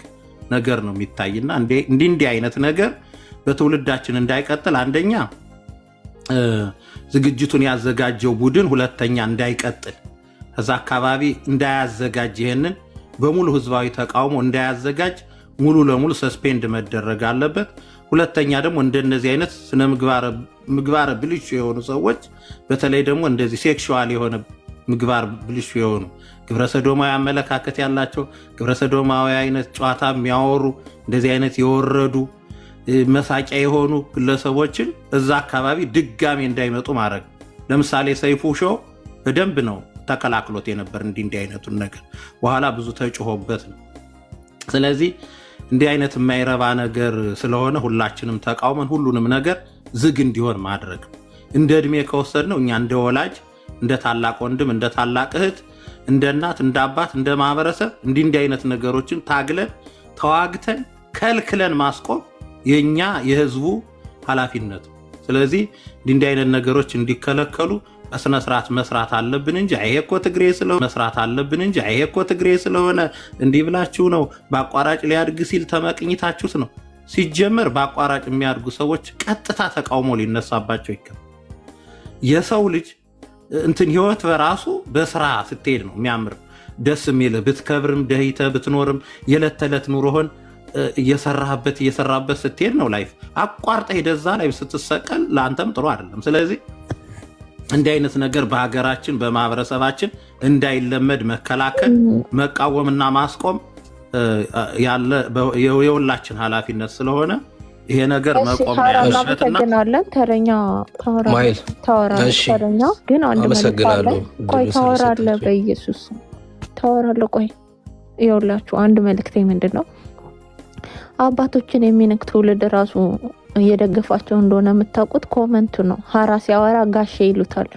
ነገር ነው የሚታይና እንዲህ አይነት ነገር በትውልዳችን እንዳይቀጥል አንደኛ ዝግጅቱን ያዘጋጀው ቡድን ሁለተኛ እንዳይቀጥል ከዛ አካባቢ እንዳያዘጋጅ ይሄንን በሙሉ ህዝባዊ ተቃውሞ እንዳያዘጋጅ ሙሉ ለሙሉ ሰስፔንድ መደረግ አለበት። ሁለተኛ ደግሞ እንደነዚህ አይነት ስነ ምግባር ብልሹ የሆኑ ሰዎች በተለይ ደግሞ እንደዚህ ሴክሹዋል የሆነ ምግባር ብልሹ የሆኑ ግብረሰዶማዊ አመለካከት ያላቸው ግብረሰዶማዊ አይነት ጨዋታ የሚያወሩ እንደዚህ አይነት የወረዱ መሳቂያ የሆኑ ግለሰቦችን እዛ አካባቢ ድጋሚ እንዳይመጡ ማድረግ። ለምሳሌ ሰይፉ ሾው በደንብ ነው ተከላክሎት የነበር እንዲህ አይነቱን ነገር በኋላ ብዙ ተጮሆበት ነው። ስለዚህ እንዲህ አይነት የማይረባ ነገር ስለሆነ ሁላችንም ተቃውመን ሁሉንም ነገር ዝግ እንዲሆን ማድረግ። እንደ እድሜ ከወሰድነው እኛ እንደ ወላጅ እንደ ታላቅ ወንድም እንደ ታላቅ እህት እንደ እናት እንደ አባት እንደ ማህበረሰብ እንዲህ አይነት ነገሮችን ታግለን ተዋግተን ከልክለን ማስቆም የኛ የህዝቡ ኃላፊነት። ስለዚህ እንዲህ አይነት ነገሮች እንዲከለከሉ በስነ ስርዓት መስራት አለብን እንጂ ይሄ እኮ ትግሬ ስለሆነ መስራት አለብን እንጂ ይሄ እኮ ትግሬ ስለሆነ እንዲህ ብላችሁ ነው በአቋራጭ ሊያድግ ሲል ተመቅኝታችሁት ነው። ሲጀመር በአቋራጭ የሚያድጉ ሰዎች ቀጥታ ተቃውሞ ሊነሳባቸው ይገባል። የሰው ልጅ እንትን ህይወት በራሱ በስራ ስትሄድ ነው የሚያምር ደስ የሚል ብትከብርም ደህይተ ብትኖርም የዕለት ተዕለት ኑሮህን እየሰራህበት ስትሄድ ነው ላይፍ። አቋርጠ ሄደዛ ላይ ስትሰቀል ለአንተም ጥሩ አይደለም። ስለዚህ እንዲህ አይነት ነገር በሀገራችን በማህበረሰባችን እንዳይለመድ መከላከል መቃወምና ማስቆም ያለ የሁላችን ኃላፊነት ስለሆነ ይሄ ነገር መቆም ያለበትና ተረኛ ተረኛ ግን አንድ መልእክት ቆይ ታወራለህ፣ በኢየሱስ ታወራለህ። ቆይ ይኸውላችሁ አንድ መልእክቴ ምንድነው አባቶችን የሚነክ ትውልድ ራሱ እየደገፋቸው እንደሆነ የምታውቁት ኮመንቱ ነው። ሀራ ሲያወራ ጋሼ ይሉታል።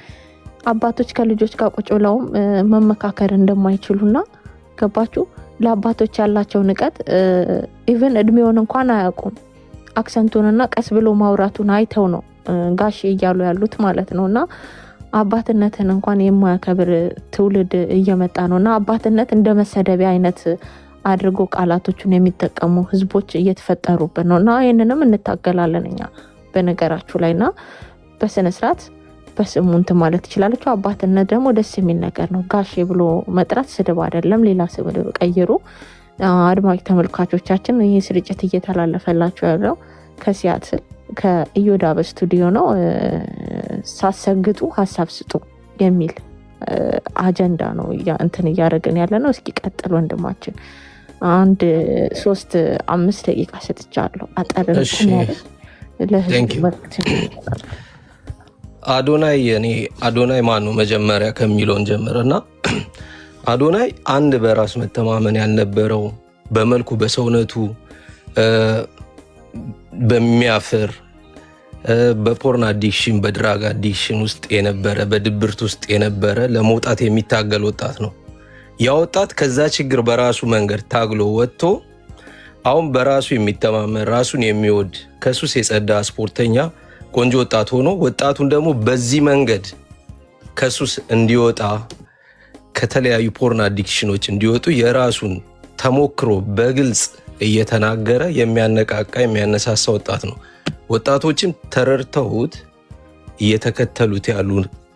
አባቶች ከልጆች ጋር ቁጭ ብለውም መመካከር እንደማይችሉና ገባችሁ? ለአባቶች ያላቸው ንቀት ኢቭን እድሜውን እንኳን አያውቁም። አክሰንቱንና ቀስ ብሎ ማውራቱን አይተው ነው ጋሼ እያሉ ያሉት ማለት ነውና አባትነትን እንኳን የማያከብር ትውልድ እየመጣ ነውና አባትነት እንደ መሰደቢያ አይነት አድርጎ ቃላቶቹን የሚጠቀሙ ህዝቦች እየተፈጠሩበት ነውና ይሄንንም እንታገላለን እኛ በነገራችሁ ላይና በስነ ስርዓት በስሙ እንትን ማለት ይችላልኩ። አባትነት ደግሞ ደስ የሚል ነገር ነው። ጋሼ ብሎ መጥራት ስድብ አይደለም፣ ሌላ ስም ቀይሩ። አድማጭ ተመልካቾቻችን ይሄ ስርጭት እየተላለፈላችሁ ያለው ከሲያትል ከኢዮዳብ ስቱዲዮ ነው። ሳሰግጡ ሀሳብ ስጡ የሚል አጀንዳ ነው እንትን እያደረግን ያለ ነው። እስኪ ቀጥል ወንድማችን። 3-5 ደቂቃ ሰጥቻለሁ። አዶናይ ማኑ መጀመሪያ ከሚለውን ጀምርና አዶናይ አንድ በራስ መተማመን ያልነበረው በመልኩ በሰውነቱ በሚያፍር በፖርን አዲክሽን በድራግ አዲክሽን ውስጥ የነበረ በድብርት ውስጥ የነበረ ለመውጣት የሚታገል ወጣት ነው። ያ ወጣት ከዛ ችግር በራሱ መንገድ ታግሎ ወጥቶ አሁን በራሱ የሚተማመን ራሱን የሚወድ ከሱስ የጸዳ ስፖርተኛ ቆንጆ ወጣት ሆኖ ወጣቱን ደግሞ በዚህ መንገድ ከሱስ እንዲወጣ ከተለያዩ ፖርን አዲክሽኖች እንዲወጡ የራሱን ተሞክሮ በግልጽ እየተናገረ የሚያነቃቃ የሚያነሳሳ ወጣት ነው። ወጣቶችም ተረድተውት እየተከተሉት ያሉ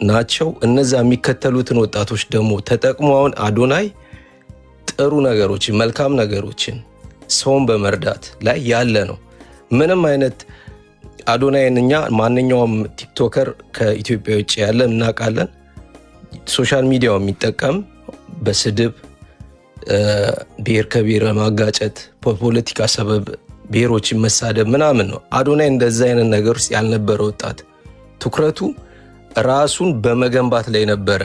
ናቸው። እነዛ የሚከተሉትን ወጣቶች ደግሞ ተጠቅመውን አዶናይ ጥሩ ነገሮችን መልካም ነገሮችን ሰውን በመርዳት ላይ ያለ ነው። ምንም አይነት አዶናይን እኛ ማንኛውም ቲክቶከር ከኢትዮጵያ ውጭ ያለ እናውቃለን። ሶሻል ሚዲያው የሚጠቀም በስድብ ብሔር ከብሔር ማጋጨት፣ በፖለቲካ ሰበብ ብሔሮችን መሳደብ ምናምን ነው። አዶናይ እንደዛ አይነት ነገር ውስጥ ያልነበረ ወጣት ትኩረቱ ራሱን በመገንባት ላይ ነበረ።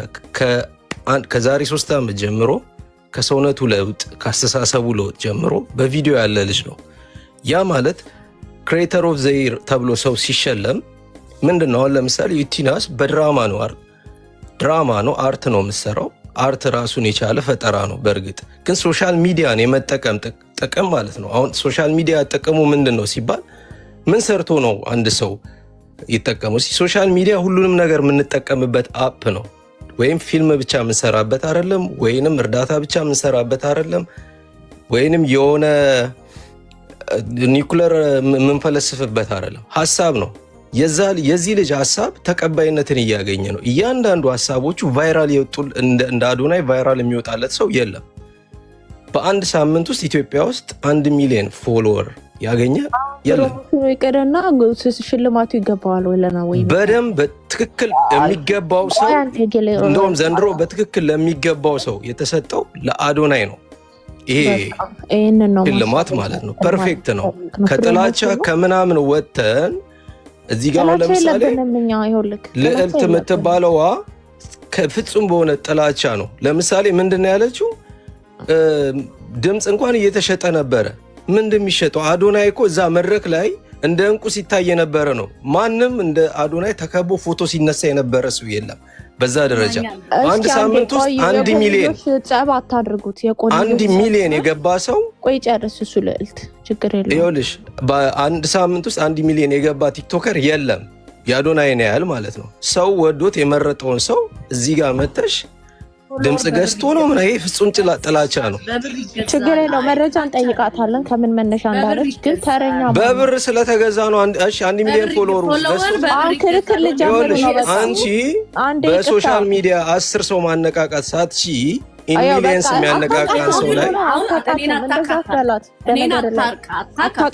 ከዛሬ 3 ዓመት ጀምሮ ከሰውነቱ ለውጥ ከአስተሳሰቡ ለውጥ ጀምሮ በቪዲዮ ያለ ልጅ ነው። ያ ማለት ክሬተር ኦፍ ዘ ይር ተብሎ ሰው ሲሸለም ምንድን ነው? አሁን ለምሳሌ ዩቲናስ በድራማ ነው ድራማ ነው አርት ነው የምትሰራው። አርት ራሱን የቻለ ፈጠራ ነው። በእርግጥ ግን ሶሻል ሚዲያን የመጠቀም ጥቅም ማለት ነው። አሁን ሶሻል ሚዲያ ጥቅሙ ምንድን ነው ሲባል ምን ሰርቶ ነው አንድ ሰው ይጠቀመው? ሶሻል ሚዲያ ሁሉንም ነገር የምንጠቀምበት አፕ ነው። ወይም ፊልም ብቻ የምንሰራበት አይደለም፣ ወይንም እርዳታ ብቻ የምንሰራበት አይደለም፣ ወይንም የሆነ ኒውክለር የምንፈለስፍበት አይደለም። ሀሳብ ነው። የዚህ ልጅ ሀሳብ ተቀባይነትን እያገኘ ነው። እያንዳንዱ ሀሳቦቹ ቫይራል የወጡ እንደ አዶናይ ቫይራል የሚወጣለት ሰው የለም። በአንድ ሳምንት ውስጥ ኢትዮጵያ ውስጥ 1 ሚሊዮን ፎሎወር ያገኘ የለም። ይቀርና ሽልማቱ ይገባዋል ወይ ለና ወይ በደንብ በትክክል የሚገባው ሰው እንደውም ዘንድሮ በትክክል ለሚገባው ሰው የተሰጠው ለአዶናይ ነው። ይሄ ሽልማት ማለት ነው። ፐርፌክት ነው። ከጥላቻ ከምናምን ወጥተን እዚህ ጋር ነው። ለምሳሌ ልዕልት የምትባለዋ ከፍጹም በሆነ ጥላቻ ነው። ለምሳሌ ምንድን ያለችው ድምፅ እንኳን እየተሸጠ ነበረ። ምንድን የሚሸጠው? አዶናይ እኮ እዛ መድረክ ላይ እንደ እንቁ ሲታይ የነበረ ነው። ማንም እንደ አዶናይ ተከቦ ፎቶ ሲነሳ የነበረ ሰው የለም። በዛ ደረጃ በአንድ ሳምንት ውስጥ 1 ሚሊዮን ጸብ አታድርጉት። 1 ሚሊዮን የገባ ሰው ቆይ ጨርስ። እሱ ልዕልት ችግር የለም። ይኸውልሽ በአንድ ሳምንት ውስጥ 1 ሚሊዮን የገባ ቲክቶከር የለም። የአዶናይን ያህል ማለት ነው። ሰው ወዶት የመረጠውን ሰው እዚህ ጋር መተሽ ድምፅ ገዝቶ ነው ምን? ይሄ ፍጹም ጥላቻ ነው። ችግር የለው። መረጃ እንጠይቃታለን ከምን መነሻ እንዳለች። ግን ተረኛ በብር ስለተገዛ ነው። እሺ 1 ሚሊዮን ፎሎወር ገዝቶ ክርክር ልጀምር ነው። አንቺ በሶሻል ሚዲያ 10 ሰው ማነቃቃት ሳትቺ ኢንሚሊየንስ የሚያነቃቃን ሰው ላይ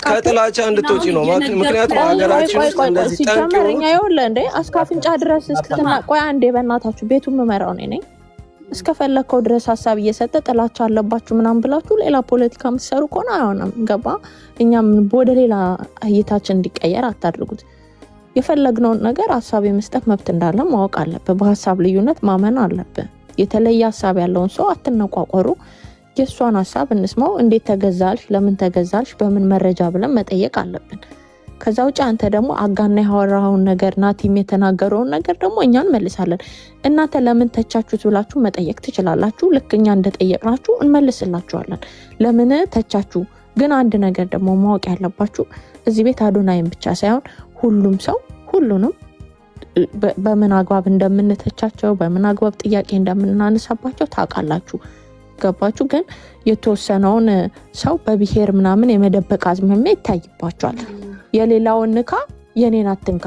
ከጥላቻ እንድትወጪ ነው። ምክንያቱም ሀገራችን ውስጥ እንደዚህ ሲጀመረኛ ይኸውልህ እንዴ እስካፍንጫ ድረስ እስክትና ቆይ አንዴ በእናታችሁ ቤቱን የምመራው እኔ ነኝ። እስከፈለከው ድረስ ሀሳብ እየሰጠ ጥላቻ አለባችሁ ምናምን ብላችሁ ሌላ ፖለቲካ የምትሰሩ ከሆነ አይሆንም። ገባ? እኛም ወደ ሌላ እይታችን እንዲቀየር አታድርጉት። የፈለግነውን ነገር ሀሳብ የመስጠት መብት እንዳለ ማወቅ አለብህ። በሀሳብ ልዩነት ማመን አለብህ። የተለየ ሀሳብ ያለውን ሰው አትነቋቆሩ። የእሷን ሀሳብ እንስማው። እንዴት ተገዛልሽ፣ ለምን ተገዛልሽ፣ በምን መረጃ ብለን መጠየቅ አለብን። ከዛ ውጭ አንተ ደግሞ አጋና ያወራውን ነገር ናቲም የተናገረውን ነገር ደግሞ እኛ እንመልሳለን። እናንተ ለምን ተቻችሁት ብላችሁ መጠየቅ ትችላላችሁ። ልክ እኛ እንደጠየቅናችሁ እንመልስላችኋለን። ለምን ተቻችሁ? ግን አንድ ነገር ደግሞ ማወቅ ያለባችሁ እዚህ ቤት አዶናይን ብቻ ሳይሆን ሁሉም ሰው ሁሉንም በምን አግባብ እንደምንተቻቸው በምን አግባብ ጥያቄ እንደምናነሳባቸው ታውቃላችሁ። ገባችሁ? ግን የተወሰነውን ሰው በብሔር ምናምን የመደበቅ አዝማሚያ ይታይባቸዋል። የሌላውን ንካ የኔን አትንካ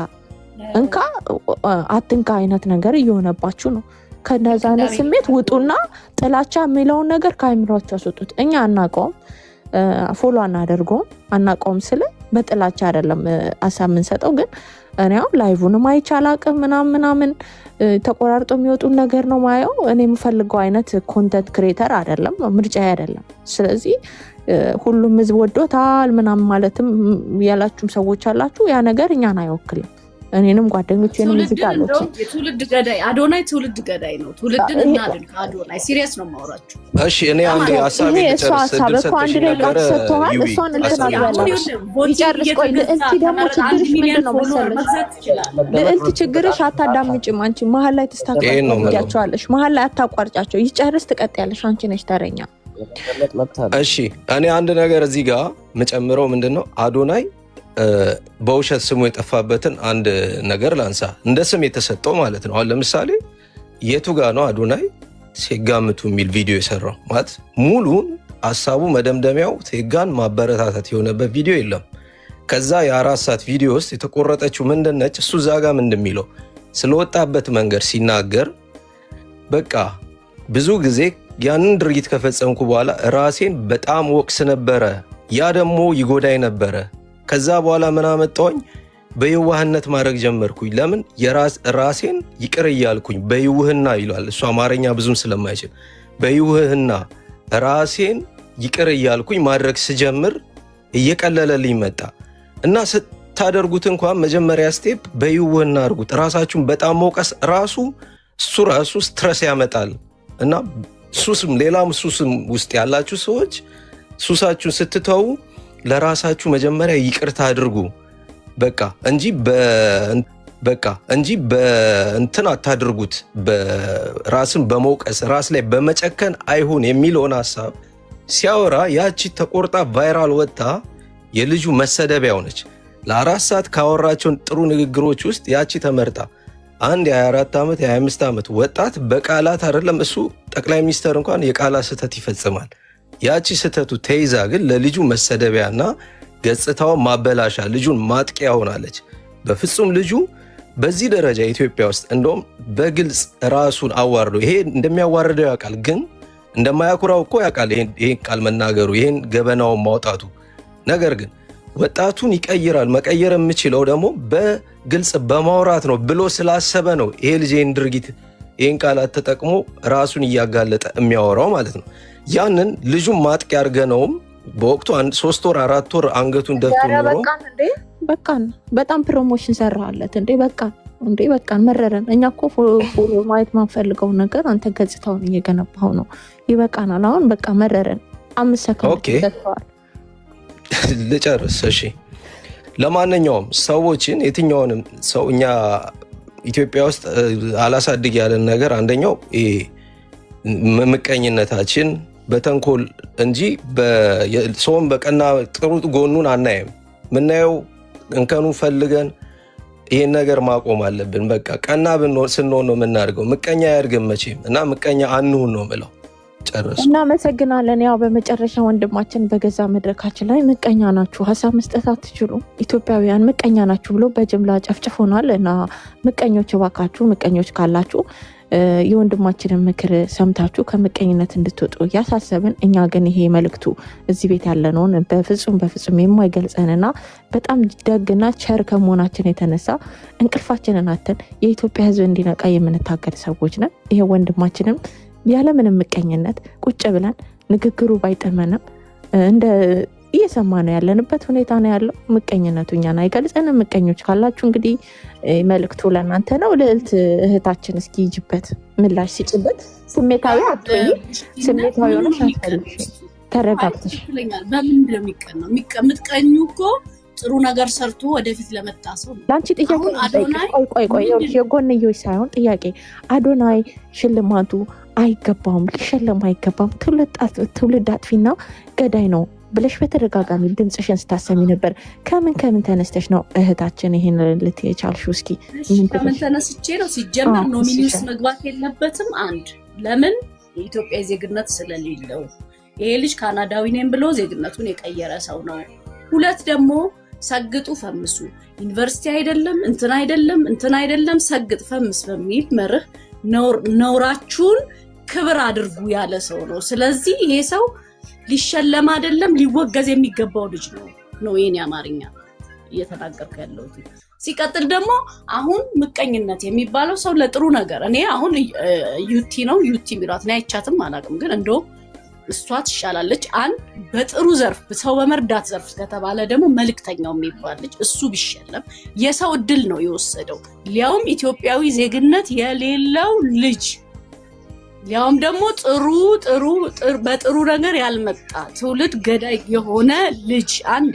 እንካ አትንካ አይነት ነገር እየሆነባችሁ ነው። ከነዛ አይነት ስሜት ውጡና ጥላቻ የሚለውን ነገር ከአይምሯችሁ አስወጡት። እኛ አናውቀውም፣ ፎሎ አናደርገውም። አናውቀውም ስለ በጥላቻ አይደለም ሀሳብ የምንሰጠው። ግን እኔው ላይቭንም አይቻላቅም ምናምን ተቆራርጦ የሚወጡ ነገር ነው ማየው። እኔ የምፈልገው አይነት ኮንተንት ክሬተር አይደለም፣ ምርጫ አይደለም። ስለዚህ ሁሉም ህዝብ ወዶታል ምናምን ማለትም ያላችሁም ሰዎች አላችሁ። ያ ነገር እኛን አይወክልም። እኔንም ጓደኞቼንም እዚህ ጋር አለች። የትውልድ ገዳይ አዶናይ ትውልድ ገዳይ ነው። ትውልድን እናድን ከአዶናይ ሲሪየስ ነው ማውራችሁ። እሺ እኔ አንዴ ሀሳብ ልጨርስ። አንድ ላይ ቃል ሰጥተዋል። እሷን እንትናገራለች ይጨርስ። ቆይ ልዕልት ደግሞ ችግርሽ ምንድን ነው መሰለሽ? ልዕልት ችግርሽ አታዳምጭም። አንቺ መሀል ላይ ትስታካያቸዋለሽ፣ መሀል ላይ አታቋርጫቸው። ይጨርስ ትቀጥያለሽ። አንቺ ነሽ ተረኛ። እሺ እኔ አንድ ነገር እዚህ ጋር መጨምረው ምንድነው አዶናይ በውሸት ስሙ የጠፋበትን አንድ ነገር ላንሳ። እንደ ስም የተሰጠው ማለት ነው። አሁን ለምሳሌ የቱ ጋ ነው አዶናይ ሴጋምቱ የሚል ቪዲዮ የሰራው? ማለት ሙሉን ሀሳቡ መደምደሚያው ሴጋን ማበረታታት የሆነበት ቪዲዮ የለም። ከዛ የ4 ሰዓት ቪዲዮ ውስጥ የተቆረጠችው ምንድነች? እሱ ዛጋ ምንድነው ስለወጣበት መንገድ ሲናገር በቃ ብዙ ጊዜ ያንን ድርጊት ከፈጸምኩ በኋላ ራሴን በጣም ወቅስ ነበረ፣ ያ ደግሞ ይጎዳይ ነበረ። ከዛ በኋላ ምን አመጣኝ? በይዋህነት ማድረግ ጀመርኩኝ። ለምን ራሴን ይቅር እያልኩኝ በይውህና ይሏል እሱ አማርኛ ብዙም ስለማይችል በይውህና ራሴን ይቅር እያልኩኝ ማድረግ ስጀምር እየቀለለልኝ መጣ እና ስታደርጉት እንኳን መጀመሪያ ስቴፕ በይውህና አድርጉት። ራሳችሁን በጣም መውቀስ ራሱ ስትረስ ያመጣል እና ሱስም ሌላም ሱስም ውስጥ ያላችሁ ሰዎች ሱሳችሁን ስትተው ለራሳችሁ መጀመሪያ ይቅርታ አድርጉ እንጂ በእንትን አታድርጉት። በራስን በመውቀስ ራስ ላይ በመጨከን አይሁን የሚለውን ሐሳብ ሲያወራ ያቺ ተቆርጣ ቫይራል ወጣ የልጁ መሰደቢያ ሆነች። ለ4 ሰዓት ካወራቸውን ጥሩ ንግግሮች ውስጥ ያቺ ተመርጣ አንድ የ24 ዓመት የ25 ዓመት ወጣት በቃላት አይደለም እሱ ጠቅላይ ሚኒስትር እንኳን የቃላት ስህተት ይፈጽማል። ያቺ ስህተቱ ተይዛ ግን ለልጁ መሰደቢያና ገጽታውን ማበላሻ ልጁን ማጥቂያ ሆናለች። በፍጹም ልጁ በዚህ ደረጃ ኢትዮጵያ ውስጥ እንደውም በግልጽ ራሱን አዋርዶ ይሄ እንደሚያዋርደው ያውቃል፣ ግን እንደማያኩራው እኮ ያውቃል ይሄን ቃል መናገሩ ይሄን ገበናውን ማውጣቱ። ነገር ግን ወጣቱን ይቀይራል መቀየር የምችለው ደግሞ በግልጽ በማውራት ነው ብሎ ስላሰበ ነው ይሄ ልጅ ይሄን ድርጊት ይሄን ቃላት ተጠቅሞ ራሱን እያጋለጠ የሚያወራው ማለት ነው። ያንን ልጁን ማጥቂያ አድርገነውም በወቅቱ 3 ወር 4 ወር አንገቱን ደፍቶ ኖሮ በቃን በጣም ፕሮሞሽን ሰራለት እንዴ በቃን መረረን። እኛ እኮ ፎሎ ማየት ማንፈልገው ነገር አንተ ገጽታውን እየገነባው ነው። ይበቃናል አሁን በቃ መረረን። 5 ሰከንድ ተሰጥቷል። ልጨርስ እሺ። ለማንኛውም ሰዎችን የትኛውንም ሰው እኛ ኢትዮጵያ ውስጥ አላሳድግ ያለን ነገር አንደኛው ምቀኝነታችን በተንኮል እንጂ ሰውን በቀና ጥሩ ጎኑን አናየም። ምናየው እንከኑ ፈልገን ይሄን ነገር ማቆም አለብን። በቃ ቀና ስንሆን ነው የምናደርገው። ምቀኛ አያድግም መቼም እና ምቀኛ አንሁን ነው የምለው። ጨርስ። እናመሰግናለን። ያው በመጨረሻ ወንድማችን በገዛ መድረካችን ላይ ምቀኛ ናችሁ፣ ሀሳብ መስጠት አትችሉም፣ ኢትዮጵያውያን ምቀኛ ናችሁ ብሎ በጅምላ ጨፍጭፎናል እና ምቀኞች እባካችሁ ምቀኞች ካላችሁ የወንድማችንን ምክር ሰምታችሁ ከምቀኝነት እንድትወጡ እያሳሰብን፣ እኛ ግን ይሄ መልእክቱ እዚህ ቤት ያለነውን በፍጹም የማይገልጸንና በጣም ደግና ቸር ከመሆናችን የተነሳ እንቅልፋችንን አተን የኢትዮጵያ ሕዝብ እንዲነቃ የምንታገል ሰዎች ነን። ይሄ ወንድማችንም ያለምንም ምቀኝነት ቁጭ ብለን ንግግሩ ባይጠመንም እንደ እየሰማ ነው ያለንበት ሁኔታ ነው ያለው። ምቀኝነቱ እኛን አይገልጸንም። ምቀኞች ካላችሁ እንግዲህ መልእክቱ ለእናንተ ነው። ልዕልት እህታችን እስኪ ይጅበት ምላሽ ሲጭበት። ስሜታዊ አትሆኚ፣ ስሜታዊ ሆነሽ አትፈልጊ፣ ተረጋግተሽ በምንድን ነው የሚቀናው? የምትቀኙ እኮ ጥሩ ነገር ሰርቶ ወደፊት ለመጣ ሰው ለአንቺ ጥያቄ ቆይ የጎንዮሽ ሳይሆን ጥያቄ አዶናይ ሽልማቱ አይገባውም፣ ሊሸለም አይገባም፣ ትውልድ አጥፊና ገዳይ ነው ብለሽ በተደጋጋሚ ድምፅሽን ስታሰሚ ነበር። ከምን ተነስተሽ ነው እህታችን ይሄን ልትቻልሽው? እስኪ ከምን ተነስቼ ነው? ሲጀመር ኖሚኒውስ መግባት የለበትም። አንድ ለምን የኢትዮጵያ ዜግነት ስለሌለው ይሄ ልጅ ካናዳዊ ነኝ ብሎ ዜግነቱን የቀየረ ሰው ነው። 2 ደግሞ ሰግጡ ፈምሱ፣ ዩኒቨርሲቲ አይደለም እንትን አይደለም ሰግጥ ፈምስ በሚል መርህ ነውራችሁን ክብር አድርጉ ያለ ሰው ነው። ስለዚህ ይሄ ሰው ሊሸለም አይደለም ሊወገዝ የሚገባው ልጅ ነው የኔ አማርኛ እየተናገርኩ ያለው። ሲቀጥል ደግሞ አሁን ምቀኝነት የሚባለው ሰው ለጥሩ ነገር እኔ አሁን ዩቲ ሚራት ነው አይቻትም አላውቅም፣ ግን እንደው እሷ ትሻላለች። አንድ በጥሩ ዘርፍ ሰው በመርዳት ዘርፍ ከተባለ ደግሞ መልእክተኛው የሚባል ልጅ እሱ ቢሸለም የሰው እድል ነው የወሰደው፣ ሊያውም ኢትዮጵያዊ ዜግነት የሌለው ልጅ፣ ሊያውም ደግሞ በጥሩ ነገር ያልመጣ ትውልድ ገዳይ የሆነ ልጅ። አንዴ